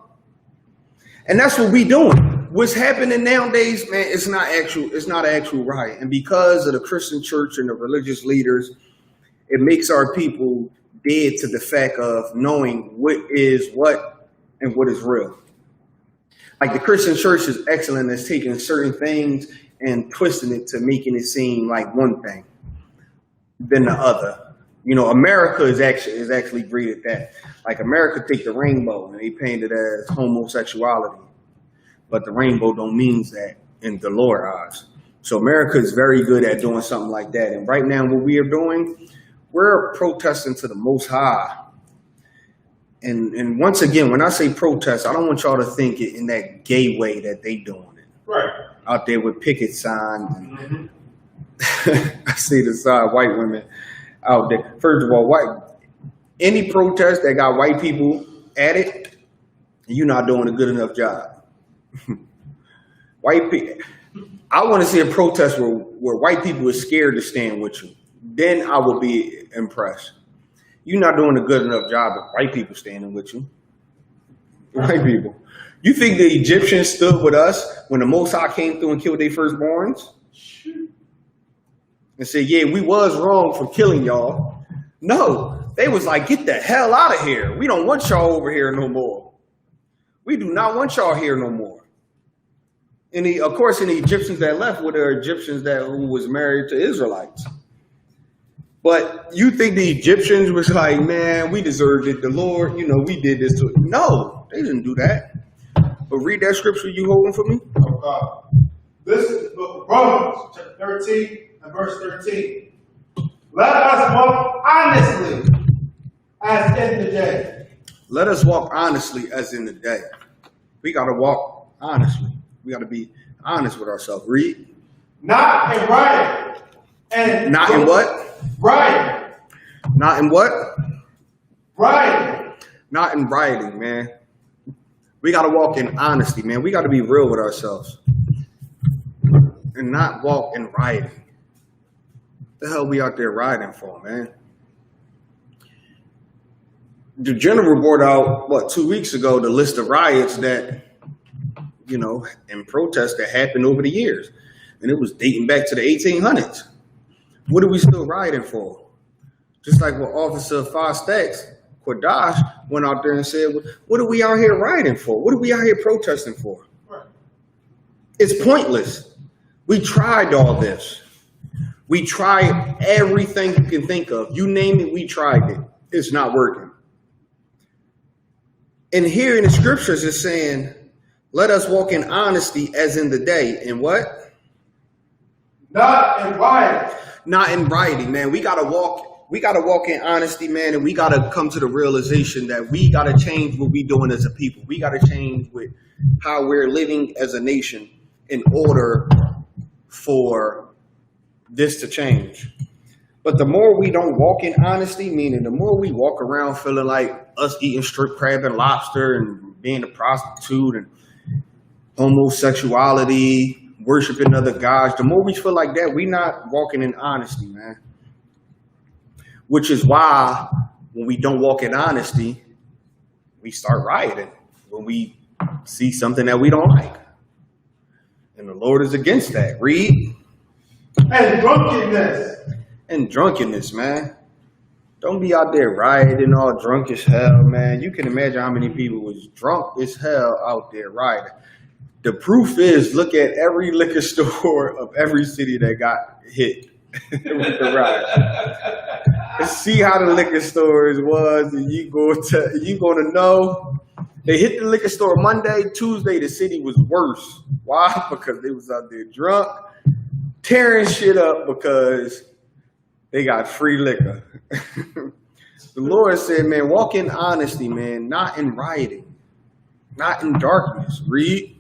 And that's what we doing. What's happening nowadays, man, it's not an actual riot. And because of the Christian church and the religious leaders, it makes our people dead to the fact of knowing what is what and what is real. Like the Christian church is excellent at taking certain things and twisting it to making it seem like one thing than the other. You know, America is actually great at that. Like America take the rainbow and they paint it as homosexuality, but the rainbow don't mean that in the Lord's eyes. So America is very good at doing something like that. And right now what we are doing, we're protesting to the Most High. And once again, when I say protest, I don't want y'all to think it in that gay way that they doing it. Right. Out there with picket signs. And I see the side white women out there. First of all, any protest that got white people at it, you're not doing a good enough job. White people. I want to see a protest where white people are scared to stand with you. Then I will be impressed. You're not doing a good enough job of white people standing with you. White people. You think the Egyptians stood with us when the Most High came through and killed their firstborns? and said, yeah, we was wrong for killing y'all. No, they was like, get the hell out of here. We don't want y'all over here no more. We do not want y'all here no more. And of course, the Egyptians that left were the Egyptians who was married to Israelites. But you think the Egyptians was like, man, we deserved it. The Lord, we did this to it. No, they didn't do that. But read that scripture you holding for me. This is the book of Romans, chapter 13 and verse 13. Let us walk honestly as in the day. Let us walk honestly as in the day. We got to walk honestly. We got to be honest with ourselves. Read. Not in writing. And not in what? Writing. Not in what? Writing. Not in writing, man. We got to walk in honesty, man. We got to be real with ourselves. And not walk in rioting. The hell we out there rioting for, man? The general brought out, 2 weeks ago, the list of riots that, and protests that happened over the years. And it was dating back to the 1800s. What are we still rioting for? Just like what Officer 5 Stacks, Quadash, went out there and said, what are we out here rioting for? What are we out here protesting for? It's pointless. We tried all this. We tried everything you can think of. You name it, we tried it. It's not working. And here in the scriptures it's saying, let us walk in honesty as in the day. In what? Not in writing. Not in writing, man. We gotta walk in honesty, man, and we gotta come to the realization that we gotta change what we're doing as a people. We gotta change with how we're living as a nation in order for this to change. But the more we don't walk in honesty, meaning the more we walk around feeling like us eating strip crab and lobster and being a prostitute and homosexuality, worshiping other gods, the more we feel like that, we're not walking in honesty, man. Which is why when we don't walk in honesty, we start rioting when we see something that we don't like. And the Lord is against that. Read. And drunkenness. And drunkenness, man. Don't be out there rioting all drunk as hell, man. You can imagine how many people was drunk as hell out there rioting. The proof is, look at every liquor store of every city that got hit with the riot. See how the liquor stores was, and you gonna know. They hit the liquor store Monday, Tuesday, the city was worse. Why? Because they was out there drunk, tearing shit up because they got free liquor. The Lord said, man, walk in honesty, man, not in rioting, not in darkness. Read.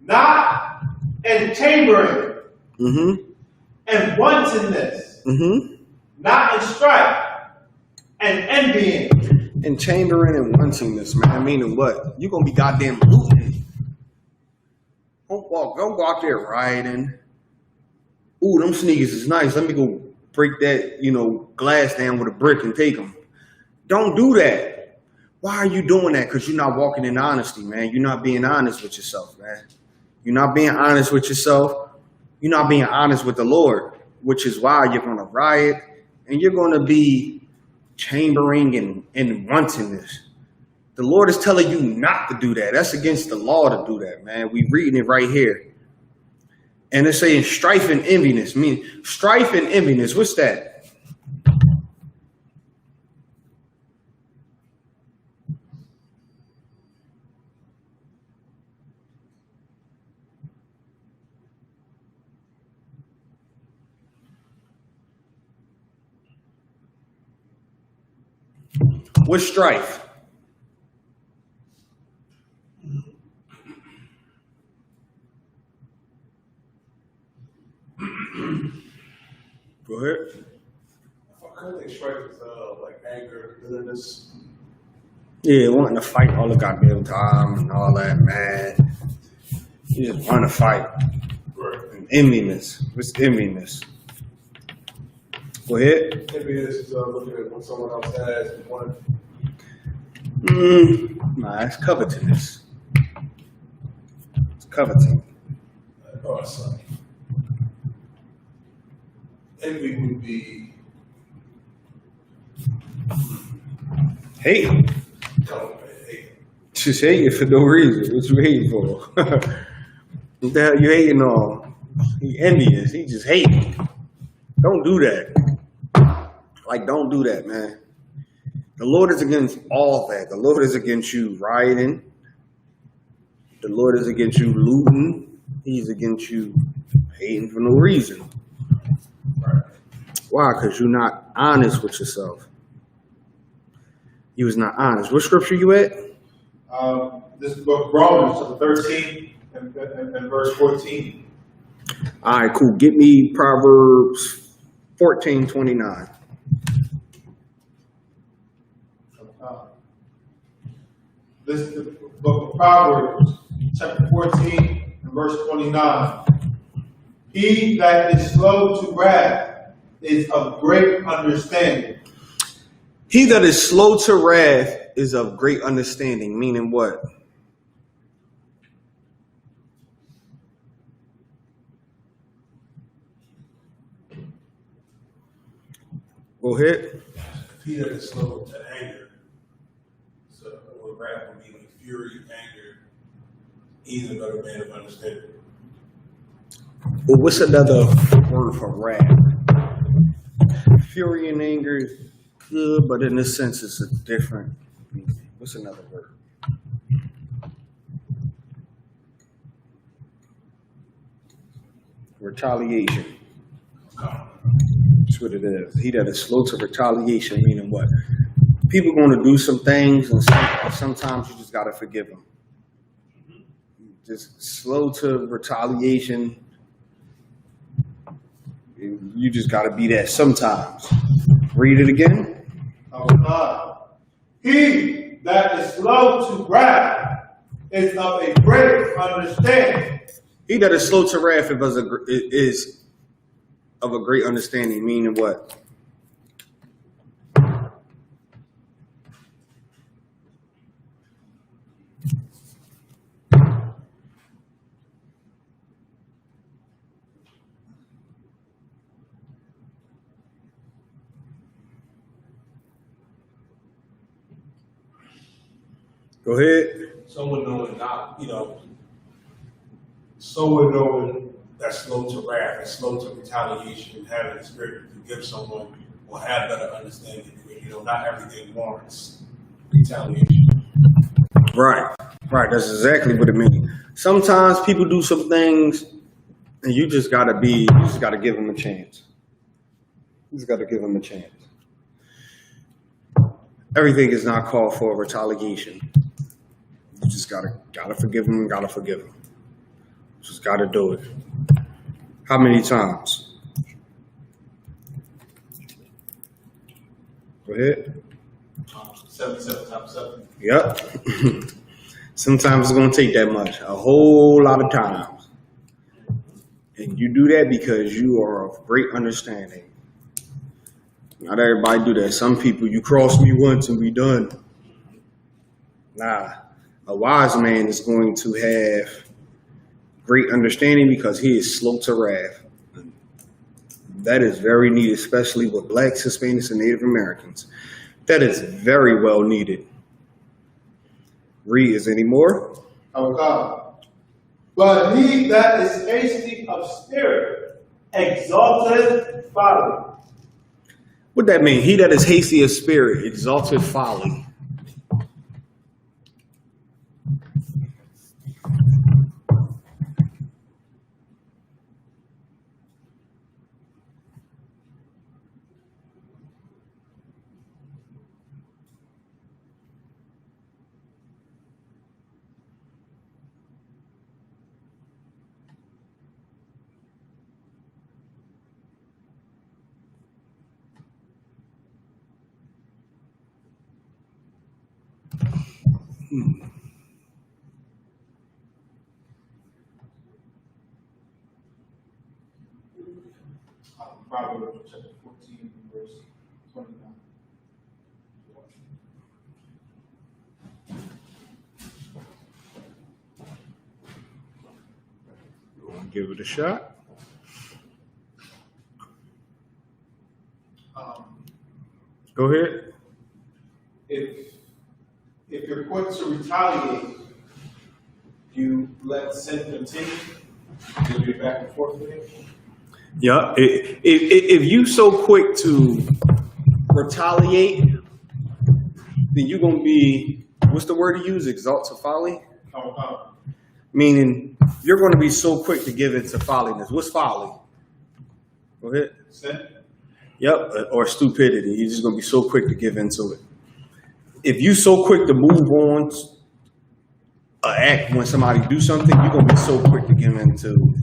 Not in chambering. Mm-hmm. And wantonness. Mm-hmm. Not in strife and envying. And chambering and wantingness, man. Meaning what? You're gonna be goddamn looting. Don't go out there rioting. Ooh, them sneakers is nice. Let me go break that, glass down with a brick and take them. Don't do that. Why are you doing that? Because you're not walking in honesty, man. You're not being honest with yourself, man. You're not being honest with yourself. You're not being honest with the Lord, which is why you're going to riot and you're going to be chambering and wantingness. The Lord is telling you not to do that. That's against the law to do that, man. We reading it right here. And it's saying strife and enviness. Strife and enviness, what's that? What's strife? Go ahead. I think strife is like anger, bitterness. Yeah, wanting to fight all the goddamn time and all that, man. You just want to fight. Right. And enviness. What's enviness? Go ahead. Enviness is looking at what someone else has and wanting. Nah, it's covetousness. It's coveting. Oh, son. envy would be Hate. telling me hate. Just hating for no reason. What you hating for? What the hell you hating on? He envious. He just hating. Don't do that. Like, don't do that, man. The Lord is against all that. The Lord is against you rioting. The Lord is against you looting. He's against you hating for no reason. Right. Why? Because you're not honest with yourself. You was not honest. What scripture you at? This book of Romans, chapter 13 and verse 14. All right, cool. Get me Proverbs 14:29. This is the book of Proverbs, chapter 14 and verse 29. He that is slow to wrath is of great understanding. He that is slow to wrath is of great understanding, meaning what? Go ahead. If he that is slow to anger, so or wrath would be like fury, anger, he's a better man of understanding. Well, what's another word for wrath? Fury and anger is good, but in this sense, it's a different meaning. What's another word? Retaliation. That's what it is. He that is slow to retaliation, meaning what? People going to do some things, and sometimes you just got to forgive them. Just slow to retaliation. You just got to be that sometimes. Read it again. He that is slow to wrath is of a great understanding. He that is slow to wrath is of a great understanding, meaning what? Go ahead. Someone knowing not, someone knowing that's slow to wrath and slow to retaliation and having the spirit to forgive someone will have better understanding because, not everything warrants retaliation. Right. That's exactly what it means. Sometimes people do some things and you just gotta give them a chance. You just gotta give them a chance. Everything is not called for retaliation. You just gotta forgive them, Just gotta do it. How many times? Go ahead. 77 times 7. Yep. Sometimes it's gonna take that much. A whole lot of times. And you do that because you are of great understanding. Not everybody do that. Some people, you cross me once and we done. Nah. A wise man is going to have great understanding because he is slow to wrath. That is very needed, especially with blacks, Hispanics, and Native Americans. That is very well needed. Read, is any more? But he that is hasty of spirit exalteth folly. What that mean? He that is hasty of spirit exalted folly. Proverbs chapter 14, verse 29. Give it a shot. Go ahead. If you're quick to retaliate, you let sin continue, you get back and forth with it. Yeah. If you so quick to retaliate, then you're gonna be, what's the word you use? Exalt to folly? Meaning you're gonna be so quick to give into folliness. What's folly? Go ahead. Sin. Yep, or stupidity. You're just gonna be so quick to give into it. If you so quick to move on an act when somebody do something, you're gonna be so quick to give into,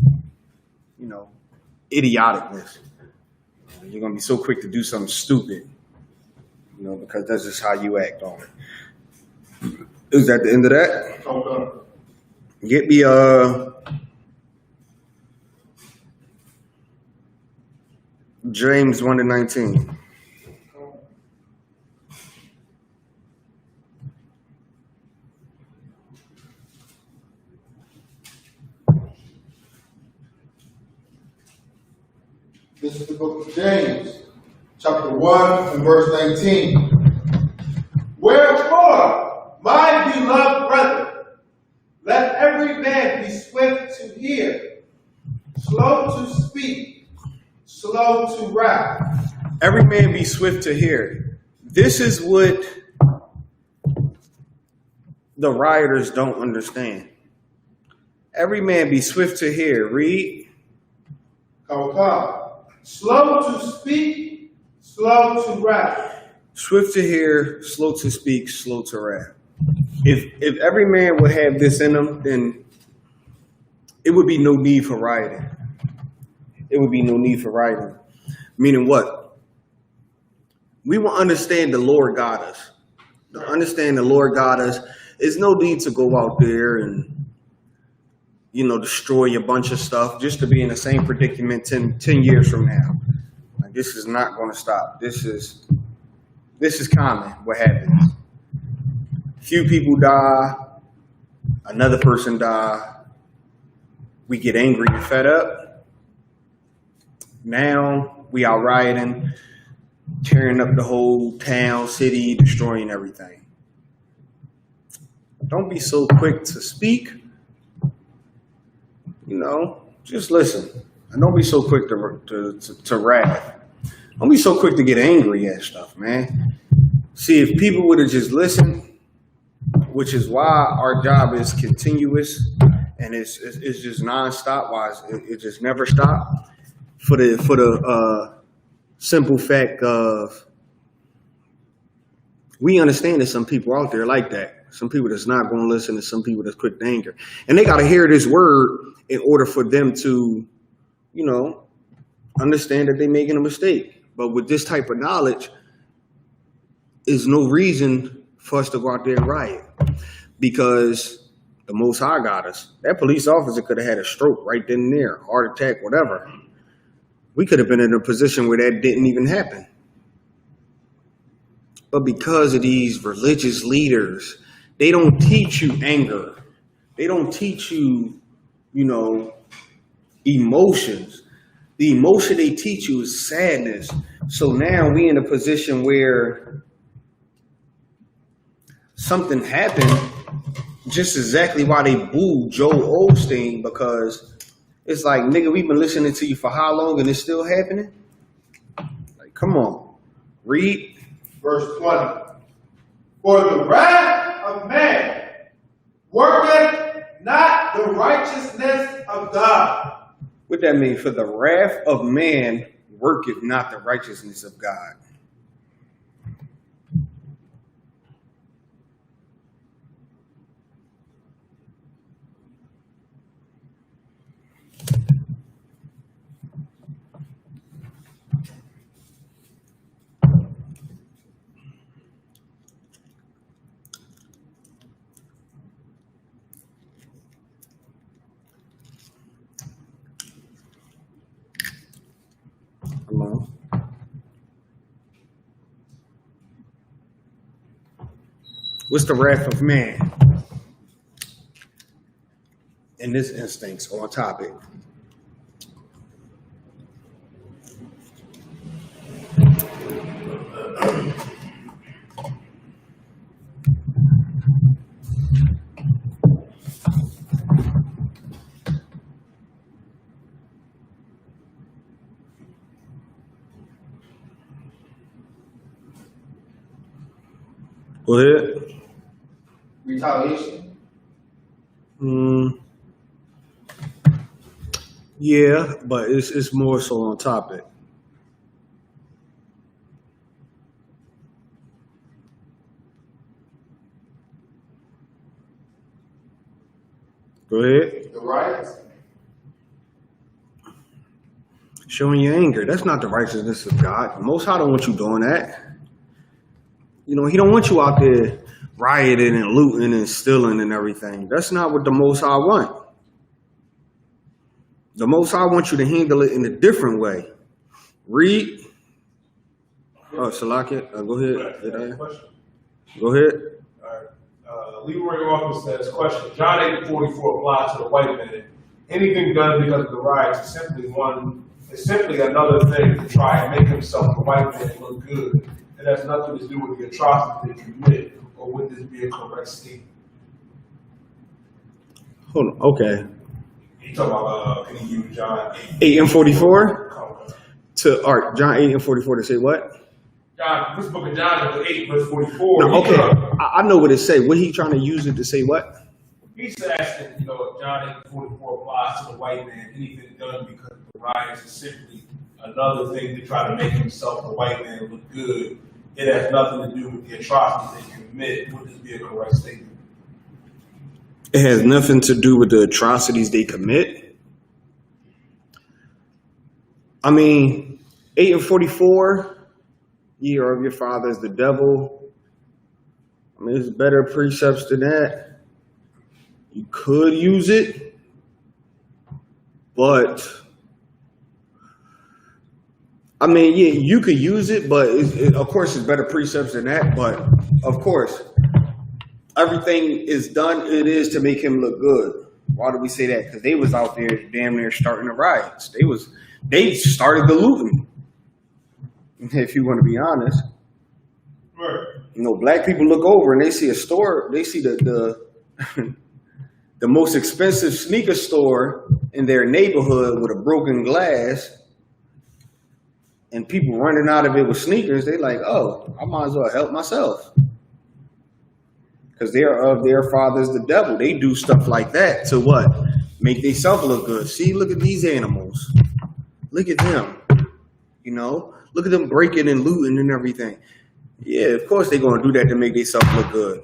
you know, idioticness. You're gonna be so quick to do something stupid, you know, because that's just how you act on it. Is that the end of that? Okay. Get me James 1-19. This is the book of James, chapter 1 and verse 19. Wherefore, my beloved brethren, let every man be swift to hear, slow to speak, slow to wrath. Every man be swift to hear. This is what the rioters don't understand. Every man be swift to hear. Read. Slow to speak, slow to wrath. Swift to hear, slow to speak, slow to wrath. If every man would have this in them, then it would be no need for rioting. It would be no need for rioting. Meaning what? We will understand the Lord got us. To understand the Lord got us, there's no need to go out there and, you know, destroy a bunch of stuff just to be in the same predicament 10 years from now. Like, this is not going to stop. This is common, what happens. Few people die, another person die, we get angry and fed up. Now we out rioting, tearing up the whole town, city, destroying everything. Don't be so quick to speak. You know, just listen. And don't be so quick to wrath. Don't be so quick to get angry at stuff, man. See, if people would have just listened, which is why our job is continuous and it's just nonstop. Why it just never stops. For the simple fact of we understand that some people out there like that. Some people that's not going to listen, and some people that's quick to anger, and they got to hear this word in order for them to, you know, understand that they're making a mistake. But with this type of knowledge, is no reason for us to go out there and riot, because the Most High got us. That police officer could have had a stroke right then and there, heart attack, whatever. We could have been in a position where that didn't even happen. But because of these religious leaders, they don't teach you anger. They don't teach you, you know, emotions. The emotion they teach you is sadness. So now we in a position where something happened, just exactly why they booed Joel Osteen, because it's like, nigga, we've been listening to you for how long and it's still happening? Like, come on. Read. Verse 20. For the wrath of man worketh not the righteousness of God. What that mean? For the wrath of man worketh not the righteousness of God. Come on. What's the wrath of man? In this instance, on topic. Go ahead. Retaliation. Yeah, but it's more so on topic. Go ahead. The riots. Showing your anger. That's not the righteousness of God. The Most High don't want you doing that. You know, he don't want you out there rioting and looting and stealing and everything. That's not what the Most High want. The Most High wants you to handle it in a different way. Read. Oh, Salakia, go ahead. Go ahead. Leroy Walker says, question, John 8:44 applies to the white man. Anything done because of the riots is simply another thing to try and make himself, the white man, look good. It has nothing to do with the atrocity they commit, or would this be a correct statement? Hold on, okay. You talking about, can you use John 8 and 44? Okay. All right, John 8 and 44 to say what? John, this book of John is 8 verse 44. No, okay, I know what it say. What he trying to use it to say what? He's asking, you know, if John 8:44 applies to the white man, anything done because of the riots is simply another thing to try to make himself, the white man, look good. It has nothing to do with the atrocities they commit. Would this be a correct statement? It has nothing to do with the atrocities they commit. I mean, 8 and 44, ye are of your father is the devil. I mean, there's better precepts than that. You could use it, but I mean, yeah, you could use it, but of course, it's better precepts than that. But of course, everything is done. It is to make him look good. Why do we say that? Because they was out there damn near starting the riots. They started the looting. If you want to be honest, Right. you know, black people look over and they see a store. They see the the most expensive sneaker store in their neighborhood with a broken glass, and people running out of it with sneakers. They like, oh, I might as well help myself. Because they're of their father's the devil. They do stuff like that to what? Make themselves look good. See, look at these animals. Look at them. You know, look at them breaking and looting and everything. Yeah, of course they're going to do that to make themselves look good.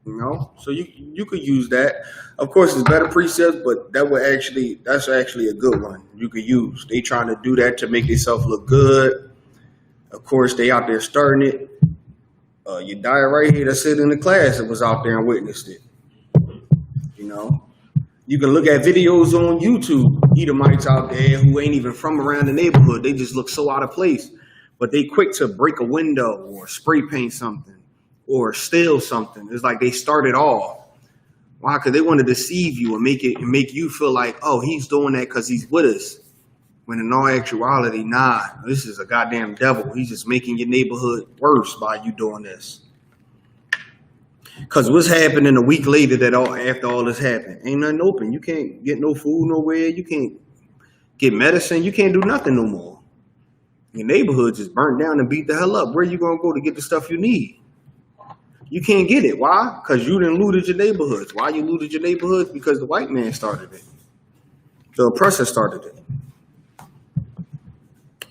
You know, so you could use that. Of course, it's better precepts, but that's actually a good one you could use. They trying to do that to make themselves look good. Of course, they out there starting it. You die right here that sit in the class that was out there and witnessed it. You know, you can look at videos on YouTube. Edomites out there who ain't even from around the neighborhood. They just look so out of place, but they quick to break a window or spray paint something or steal something. It's like they started off. Why? Because they want to deceive you and make you feel like, oh, he's doing that because he's with us. When in all actuality, nah, this is a goddamn devil. He's just making your neighborhood worse by you doing this. Because what's happening a week later after all this happened? Ain't nothing open. You can't get no food nowhere. You can't get medicine. You can't do nothing no more. Your neighborhood just burnt down and beat the hell up. Where you going to go to get the stuff you need? You can't get it. Why? Because you done looted your neighborhoods. Why you looted your neighborhoods? Because the white man started it. The oppressor started it.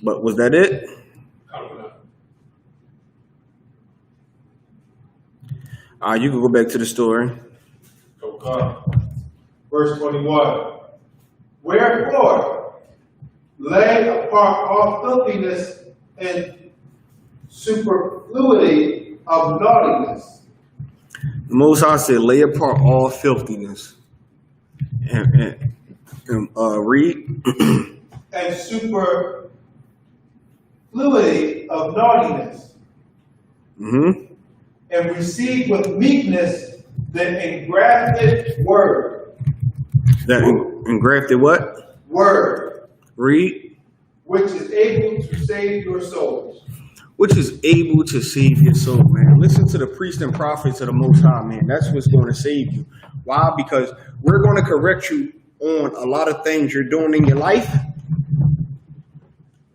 But was that it? You can go back to the story. Verse 21. Wherefore, lay apart all filthiness and superfluity of naughtiness. The Most High said, lay apart all filthiness. And read. And superfluity of naughtiness. Mm-hmm. And receive with meekness the engrafted word. That engrafted what? Word. Read. Which is able to save your souls. Which is able to save your soul, man. Listen to the priests and prophets of the Most High, man. That's what's going to save you. Why? Because we're going to correct you on a lot of things you're doing in your life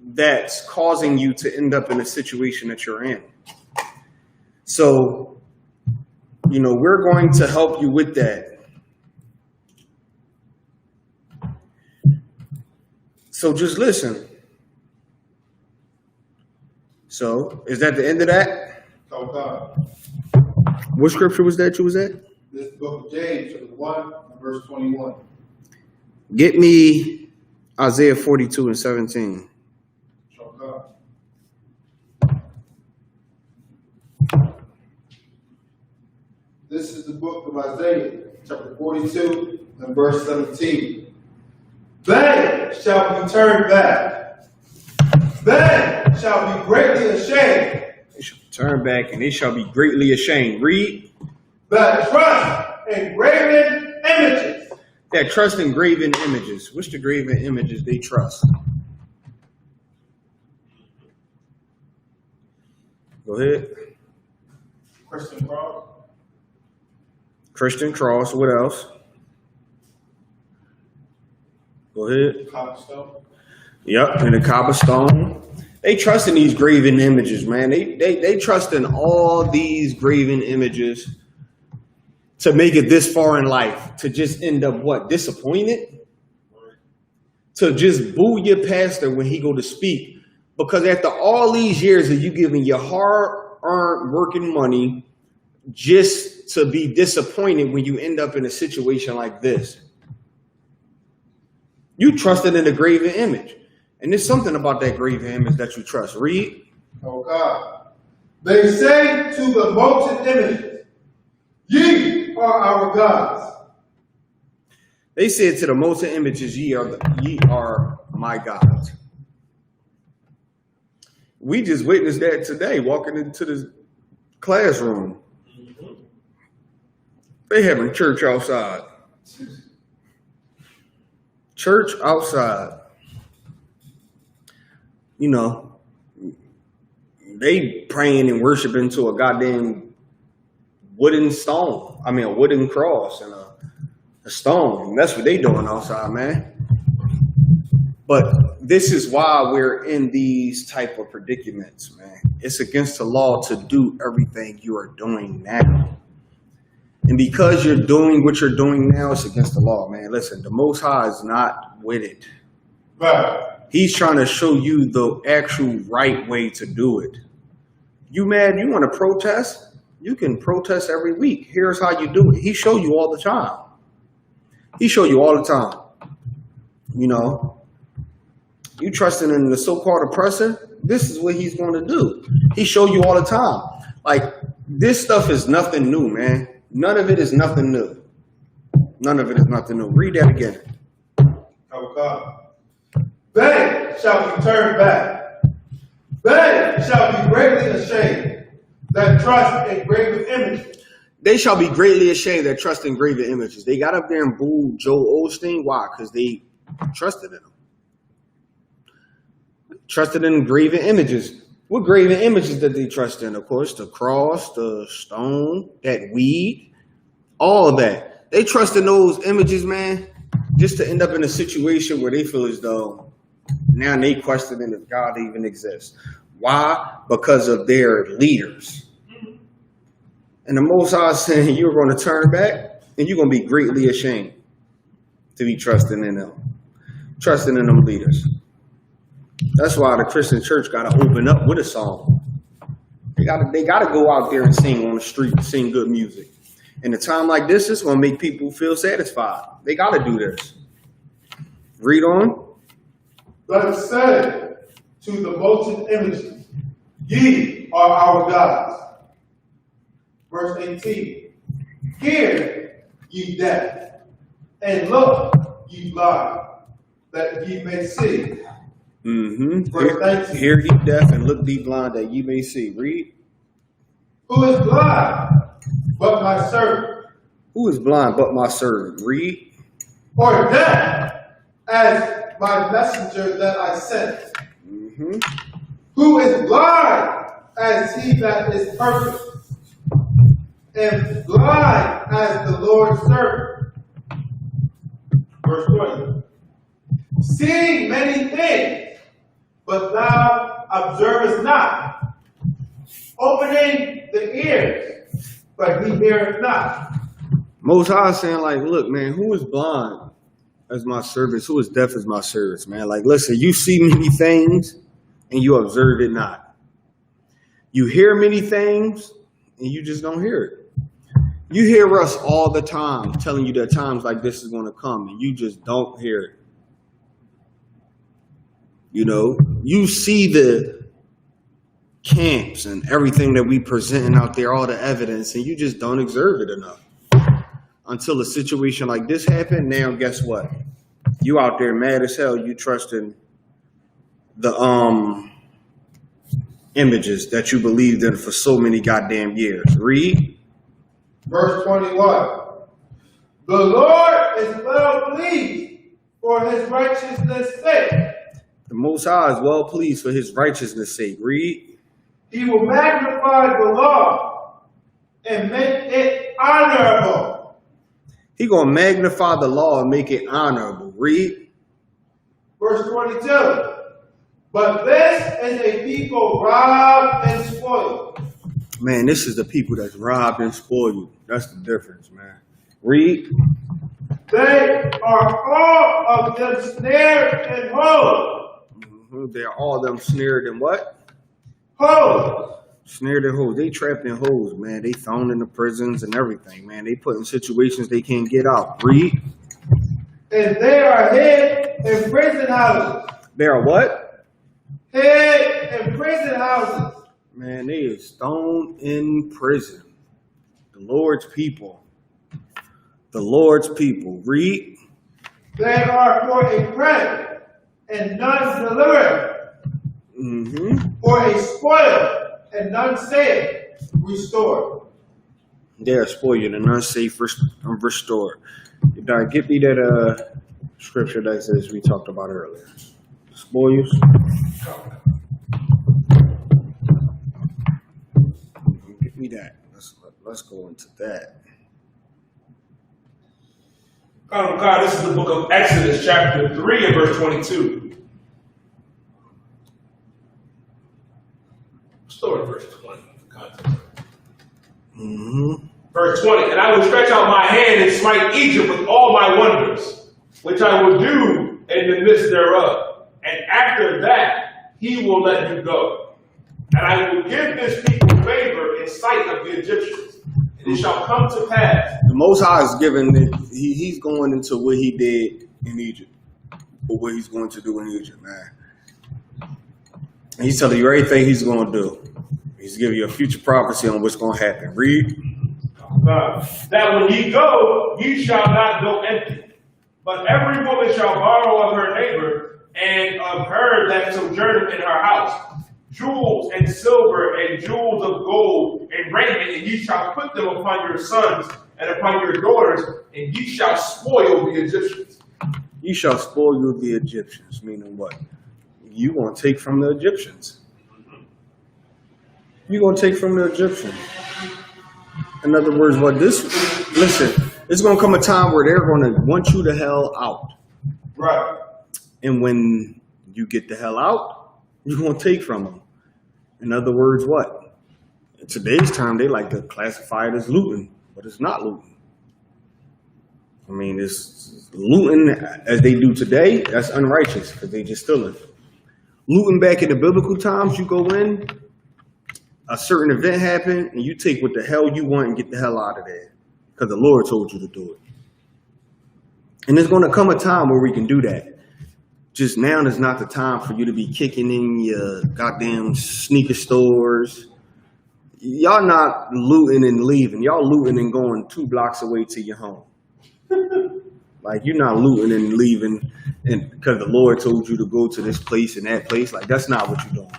that's causing you to end up in a situation that you're in. So, we're going to help you with that. So just listen. So, is that the end of that? Oh God. What scripture was that you was at? This book of James, chapter 1, and verse 21. Get me Isaiah 42 and 17. Oh God. This is the book of Isaiah, chapter 42, and verse 17. They shall be turned back. They shall be greatly ashamed. They shall turn back and they shall be greatly ashamed. Read. That trust in graven images. That trust in graven images. What's the graven images they trust? Go ahead. Christian cross. Christian cross. What else? Go ahead. Cobblestone. Yep, and the cobblestone. They trust in these graven images, man. They trust in all these graven images to make it this far in life, to just end up what? Disappointed? To just boo your pastor when he go to speak. Because after all these years of you giving your hard-earned working money just to be disappointed when you end up in a situation like this. You trusted in the graven image. And there's something about that graven image that you trust. Read. Oh God. They say to the molten images, ye are our gods. They said to the molten images, ye are my gods. We just witnessed that today, walking into the classroom. They having church outside. Church outside. They praying and worshiping to a goddamn wooden stone. A wooden cross and a stone. And that's what they doing outside, man. But this is why we're in these type of predicaments, man. It's against the law to do everything you are doing now. And because you're doing what you're doing now, it's against the law, man. Listen, the Most High is not with it. Right. He's trying to show you the actual right way to do it. You mad? You want to protest? You can protest every week. Here's how you do it. He show you all the time. He show you all the time. You trusting in the so-called oppressor? This is what he's going to do. He show you all the time. Like, this stuff is nothing new, man. None of it is nothing new. None of it is nothing new. Read that again. Oh God. They shall be turned back. They shall be greatly ashamed that trust in graven images. They shall be greatly ashamed that trust in graven images. They got up there and booed Joel Osteen. Why? Because they trusted in him. Trusted in graven images. What graven images did they trust in? Of course, the cross, the stone, that weed, all of that. They trust in those images, man, just to end up in a situation where they feel as though now they questioning if God even exists. Why? Because of their leaders. And the Most High is saying you're going to turn back and you're going to be greatly ashamed to be trusting in them. Trusting in them leaders. That's why the Christian church got to open up with a song. They got to go out there and sing on the street and sing good music. And a time like this is going to make people feel satisfied. They got to do this. Read on. But say to the molten images, ye are our gods. Verse 18. Hear, ye deaf, and look, ye blind, that ye may see. Verse 19. Hear ye deaf and look ye blind that ye may see. Read. Who is blind but my servant? Who is blind but my servant? Read. Or deaf as my messenger that I sent? Who is blind as he that is perfect? And blind as the Lord's servant? Verse 20. Seeing many things, but thou observest not. opening the ears, but he heareth not. Most High is saying, like, look, man, who is blind as my servants? Who is deaf as my servants, man? Like, listen, you see many things and you observe it not. You hear many things and you just don't hear it. You hear us all the time telling you that times like this is going to come and you just don't hear it. You know, you see the camps and everything that we presenting out there, all the evidence, and you just don't observe it enough. Until a situation like this happened, now guess what? You out there mad as hell, you trusting the images that you believed in for so many goddamn years. Read. Verse 21. The Lord is well pleased for his righteousness' sake. The Most High is well pleased for his righteousness' sake. Read. He will magnify the law and make it honorable. He gonna magnify the law and make it honorable. Read. Verse 22. But this is a people robbed and spoiled. Man, this is the people that's robbed and spoiled. That's the difference, man. Read. They are all of them snared and holes. They're all them snared in what? Holes. Snared in holes. They trapped in holes, man. They thrown into prisons and everything, man. They put in situations they can't get out. Read. And they are hid in prison houses. They are what? Hid in prison houses. Man, they is thrown in prison. The Lord's people. The Lord's people. Read. They are for a prey and none delivered. For a spoil and none safe restored. They are spoiled and unsafe restored. Get me that scripture that says we talked about earlier. Spoils. Get me that. Let's go into that. God, this is the book of Exodus, chapter 3 and verse 22. Start at verse 20. Verse 20. And I will stretch out my hand and smite Egypt with all my wonders, which I will do in the midst thereof. And after that, he will let you go. And I will give this people favor in sight of the Egyptians. And it shall come to pass. The Most High is giving it, he's going into what he did in Egypt, or what he's going to do in Egypt, man. And he's telling you everything he's going to do. He's giving you a future prophecy on what's going to happen. Read. That when ye go, ye shall not go empty. But every woman shall borrow of her neighbor, and of her that sojourneth in her house, jewels and silver and jewels of gold and raiment, and ye shall put them upon your sons and upon your daughters, and ye shall spoil the Egyptians. You shall spoil you the Egyptians, meaning what? You going to take from the Egyptians. You're going to take from the Egyptians. In other words, listen, it's going to come a time where they're going to want you the hell out. Right. And when you get the hell out, you're going to take from them. In other words, what? In today's term, they like to classify it as looting, but it's not looting. I mean, it's looting as they do today, that's unrighteous because they just stealing. Looting back in the biblical times, you go in, a certain event happened, and you take what the hell you want and get the hell out of there because the Lord told you to do it. And there's going to come a time where we can do that. Just now is not the time for you to be kicking in your goddamn sneaker stores. Y'all not looting and leaving. Y'all looting and going 2 blocks away to your home. Like, you're not looting and leaving and because the Lord told you to go to this place and that place. Like, that's not what you're doing.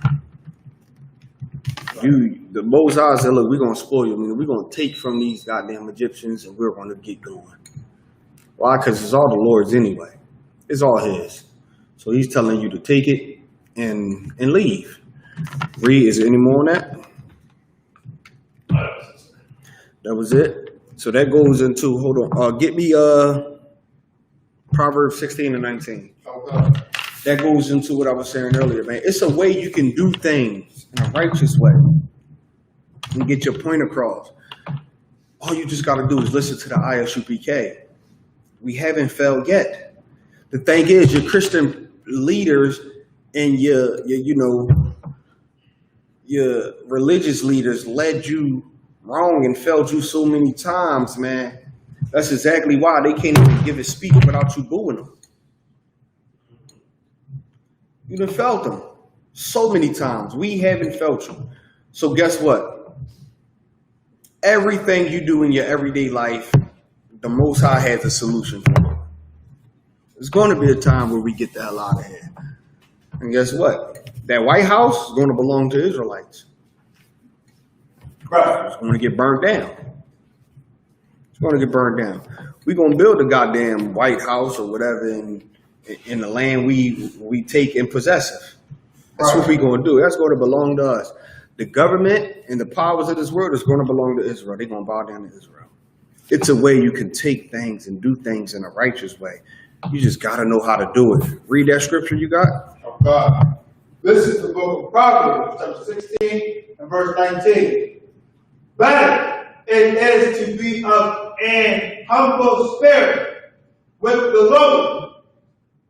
The Most High said, look, we're going to spoil you. I mean, we're going to take from these goddamn Egyptians and we're going to get going. Why? Because it's all the Lord's anyway. It's all his. So he's telling you to take it and leave. Read, is there any more on that? That was it. So that goes into, hold on, get me Proverbs 16 and 19. Okay. That goes into what I was saying earlier, man. It's a way you can do things in a righteous way. and get your point across. All you just got to do is listen to the ISUPK. We haven't failed yet. The thing is, your Christian leaders and your religious leaders led you wrong and failed you so many times, man. That's exactly why they can't even give a speech without you booing them. You done felt them so many times. We haven't felt you. So guess what? Everything you do in your everyday life, the Most High has a solution for it. There's going to be a time where we get the hell out of here. And guess what? That White House is going to belong to Israelites. Right. It's going to get burned down. It's going to get burned down. We're going to build a goddamn White House or whatever in the land we take and possess it. That's what we're going to do. That's going to belong to us. The government and the powers of this world is going to belong to Israel. They're going to bow down to Israel. It's a way you can take things and do things in a righteous way. You just got to know how to do it. Read that scripture you got. Of God. This is the book of Proverbs, chapter 16 and verse 19. Better it is to be of an humble spirit with the lowly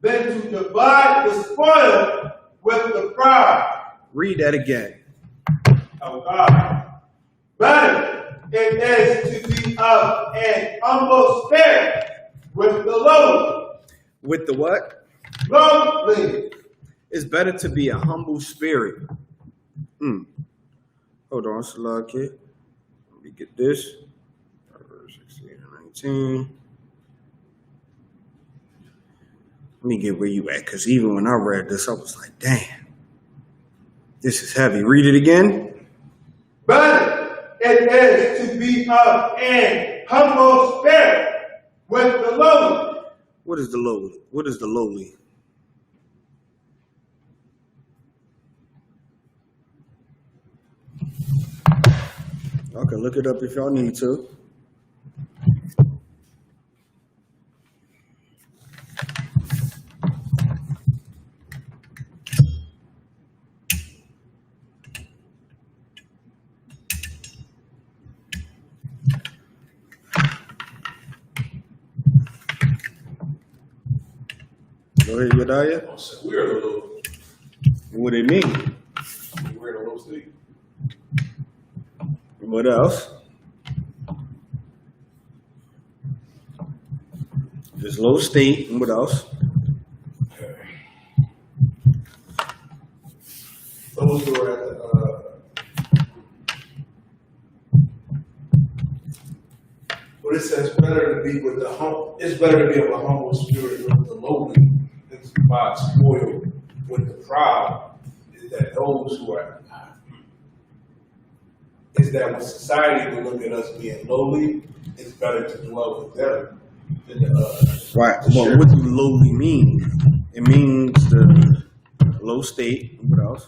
than to divide the spoil with the proud. Read that again. Of God. Better it is to be of an humble spirit with the lowly. With the what? Lowly. It's better to be a humble spirit. Hold on, Salah kid. Let me get this. Verse 16 and 19. Let me get where you at, because even when I read this, I was like, damn, this is heavy. Read it again. Better it is to be of an humble spirit with the lowly. What is the lowly? What is the lowly? Okay, look it up if y'all need to. Go ahead, Yedaya. So we're in a little, What it mean? we're in a little state. What else? Just low state. And what else? Those who are at the, but it says better to be with the it's better to be of a humble spirit with the lowly than to divide spoil with the proud. Is that those who are, is that when society will look at us being lowly, it's better to dwell with them than Right. to Well, share. what do lowly mean? It means the low state. What else?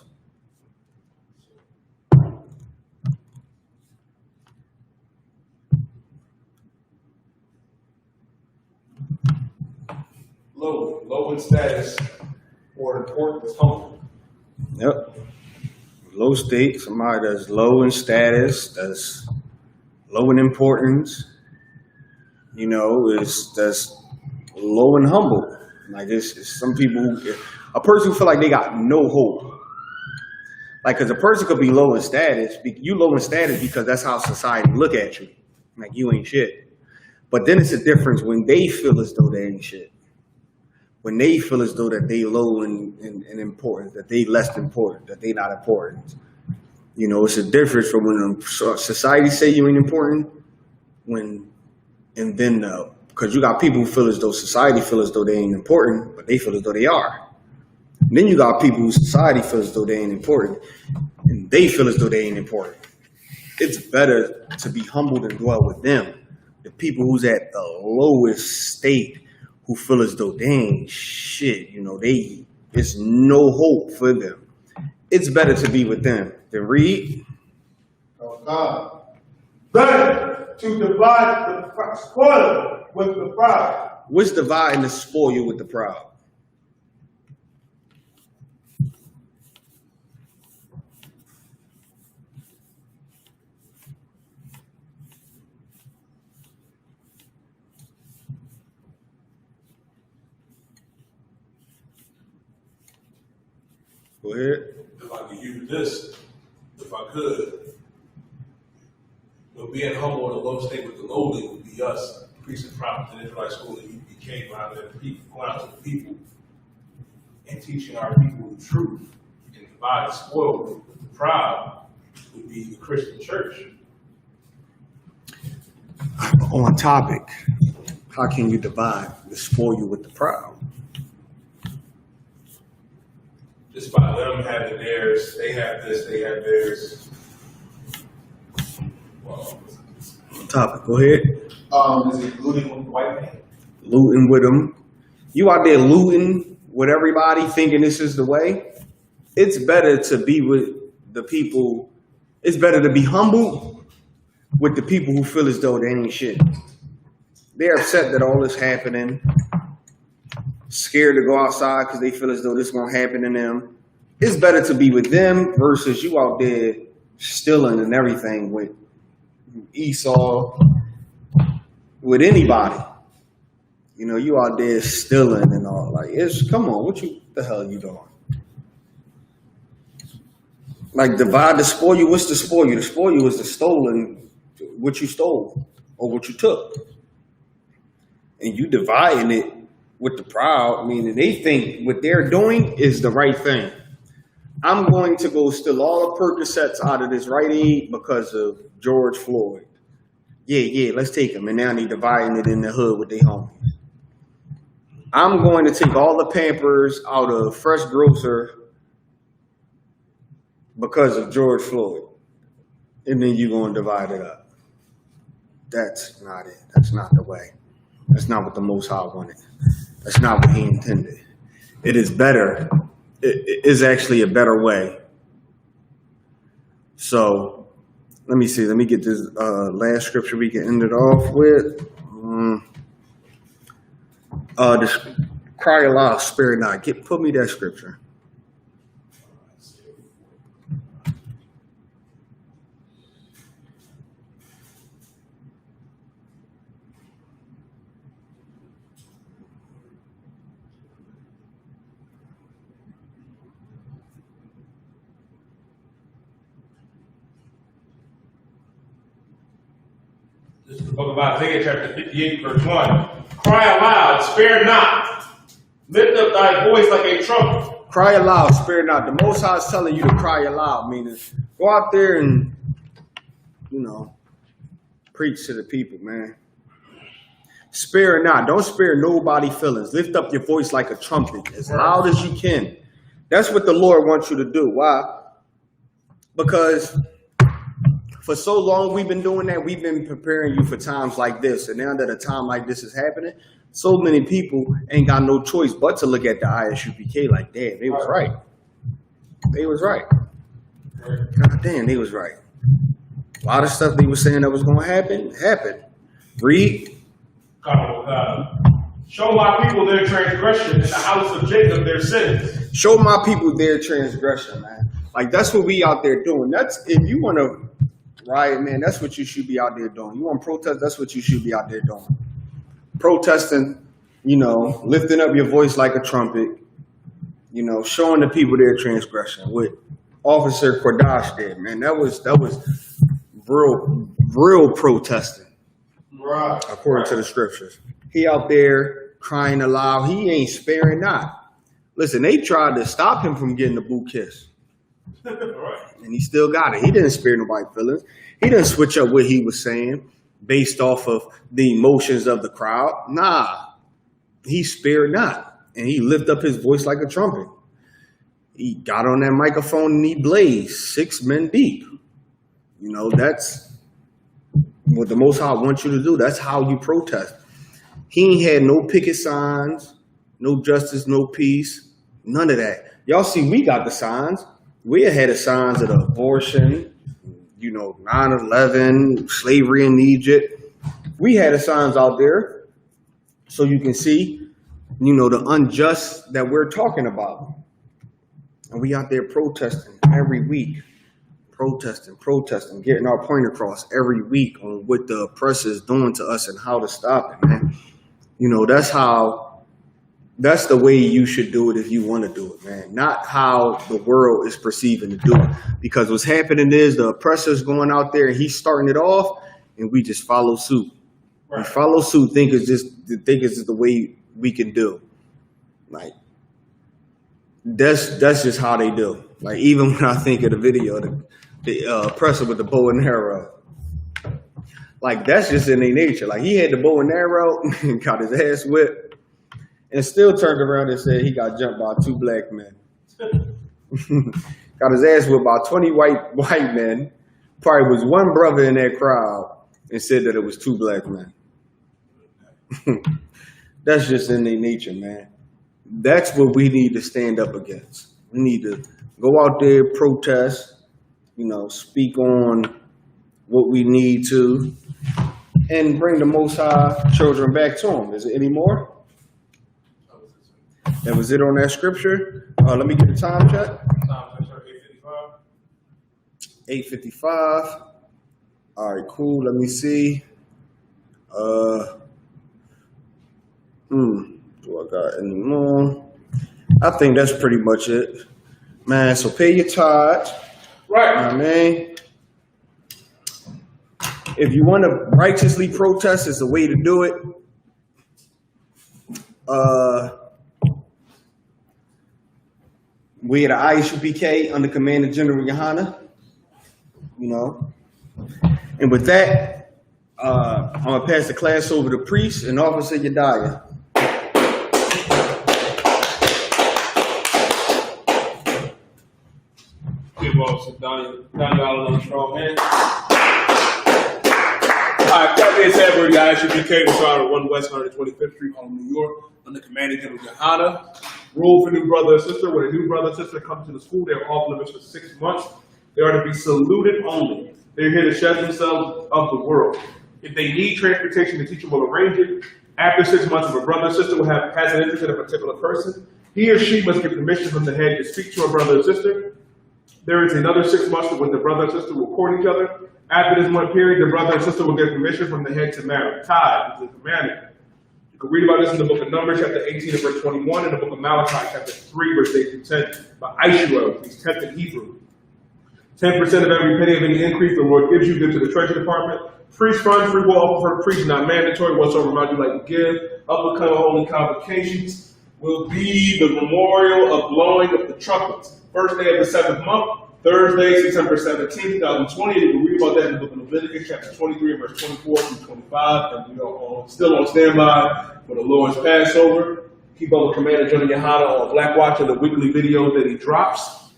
Low in status or importance, humble. Yep. Low state. Somebody that's low in status, that's low in importance. You know, that's low and humble. Like it's some people, a person who feel like they got no hope. Like, cause a person could be low in status. You low in status because that's how society look at you. Like you ain't shit. But then it's a difference when they feel as though they ain't shit. When they feel as though that they low in importance, that they less important, that they not important. You know, it's a difference from when society say you ain't important, and then because you got people who feel as though society feel as though they ain't important, but they feel as though they are. And then you got people who society feels as though they ain't important, and they feel as though they ain't important. It's better to be humbled and dwell with them. The people who's at the lowest state, who feel as though they ain't shit, you know, there's no hope for them. It's better to be with them than read. Of God. Better to divide the spoil with the proud. What's dividing the spoil with the proud? Go ahead. If I could use this, if I could, but being humble in a low state with the lowly would be us, priests and prophets in Israelite school at UPK, going out there to people, going out to the people and teaching our people the truth and divide the spoil with the proud would be the Christian church. On topic, how can you divide the spoil with the proud? Just by them having theirs, they have this, they have theirs. Well, On topic, go ahead. Is it looting with the white man? Looting with them. You out there looting with everybody thinking this is the way. It's better to be with the people. It's better to be humble with the people who feel as though they ain't shit. They're upset that all this happening, scared to go outside because they feel as though this is going to happen to them. It's better to be with them versus you out there stealing and everything with Esau, with anybody. You know, you out there stealing and all. Like, come on, what the hell you doing? Like, divide the spoil. What's the spoil? The spoil is the stolen, what you stole or what you took. And you dividing it with the proud, meaning they think what they're doing is the right thing. I'm going to go steal all the Percocets out of this Rite Aid because of George Floyd. Yeah, let's take them. And now they dividing it in the hood with their homies. I'm going to take all the Pampers out of Fresh Grocer because of George Floyd. And then you're going to divide it up. That's not it. That's not the way. That's not what the Most High wanted. That's not what he intended. It is better. It is actually a better way. So, let me see. Let me get this last scripture we can end it off with. This, cry aloud, spare not. Put me that scripture. This is the book of Isaiah, chapter 58, verse 1. Cry aloud, spare not. Lift up thy voice like a trumpet. Cry aloud, spare not. The Most High is telling you to cry aloud, meaning go out there and, preach to the people, man. Spare not. Don't spare nobody feelings. Lift up your voice like a trumpet, as loud as you can. That's what the Lord wants you to do. Why? Because for so long we've been doing that. We've been preparing you for times like this. And now that a time like this is happening, so many people ain't got no choice but to look at the ISUPK like, damn, they was right. They was right. God damn, they was right. A lot of stuff they were saying that was going to happen, happened. Read. Show my people their transgression in the house of Jacob their sins. Show my people their transgression, man. Like, that's what we out there doing. That's, if you want to riot, man, that's what you should be out there doing. You want to protest, that's what you should be out there doing. Protesting, lifting up your voice like a trumpet, showing the people their transgression. What Officer Kordash did, man, that was real protesting. Right. According to the scriptures. He out there crying aloud. He ain't sparing not. Listen, they tried to stop him from getting the boot kiss. And he still got it. He didn't spare nobody's feelings. He didn't switch up what he was saying based off of the emotions of the crowd. Nah. He spared not. And he lifted up his voice like a trumpet. He got on that microphone and he blazed 6 men deep. That's what the Most High wants you to do. That's how you protest. He ain't had no picket signs, no justice, no peace, none of that. Y'all see, we got the signs. We had the signs of the abortion, 9/11, slavery in Egypt. We had the signs out there so you can see, the unjust that we're talking about. And we out there protesting every week. Protesting, getting our point across every week on what the oppressor is doing to us and how to stop it, man. That's how That's the way you should do it if you want to do it, man. Not how the world is perceiving to do it. Because what's happening is the oppressor's going out there and he's starting it off, and we just follow suit. Right. We follow suit, think it's just the way we can do. Like that's just how they do. Like even when I think of the video, the oppressor with the bow and arrow. Like that's just in their nature. Like he had the bow and arrow and got his ass whipped. And still turned around and said he got jumped by 2 black men. Got his ass whipped by 20 white men. Probably was one brother in that crowd and said that it was 2 black men. That's just in their nature, man. That's what we need to stand up against. We need to go out there, protest, speak on what we need to, and bring the Most High children back to him. Is it any more? That was it on that scripture. Let me get a time check. Time check, 8:55. 8:55. All right, cool. Let me see. Do I got any more? I think that's pretty much it, man. So pay your tithes. Right. You know what I mean? If you want to righteously protest, it's a way to do it. We at the ISUPK under Command of General Yohana, And with that, I'm going to pass the class over to Priest and Officer Yediah. Give Officer Daniel another strong hand. All right, that being said, we're the ISUPK, the Charter 1 West 125th Street, Harlem, New York, under Command of General Yohana. Rule for new brother or sister: when a new brother or sister comes to the school, they are off limits for 6 months. They are to be saluted only. They're here to shed themselves of the world. If they need transportation, the teacher will arrange it. After 6 months, if a brother or sister has an interest in a particular person, he or she must get permission from the head to speak to a brother or sister. There is another 6 months when the brother and sister will court each other. After this 1 period, the brother and sister will get permission from the head to marry. Tithe is a commandment. You can read about this in the book of Numbers, chapter 18 and verse 21, and the book of Malachi, chapter 3, verse 8 through 10, by ISUPK, he's 10th in Hebrew. 10% of every penny of any increase the Lord gives you, give to the treasury department. Priest fund, free will offer for priest, not mandatory, whatsoever amount you like to give. Upcoming holy convocations will be the memorial of blowing of the trumpets. First day of the 7th month, Thursday, September 17th, 2020. You can read about that in the book of Leviticus, chapter 23, verse 24 through 25. And we are still on standby for the Lord's Passover. Keep up with Commander General Yohana on Black Watch and the weekly videos that he drops.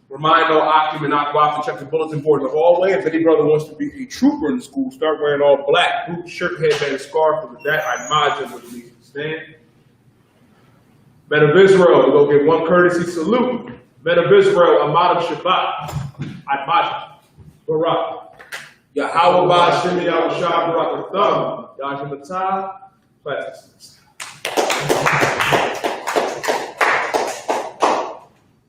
Remind all Akim and Akwaf to check the bulletin board in the hallway. If any brother wants to be a trooper in the school, start wearing all black, boot, shirt, headband, and scarf. And with that, I admonish him with me to stand. Men of Israel, we'll go give one courtesy salute. Men of Israel, Ahmad Shabbat, Admaj, Barak, Yahweh Ba'Shem Yahushua Barak Atham, Yahweh Matah, Practice.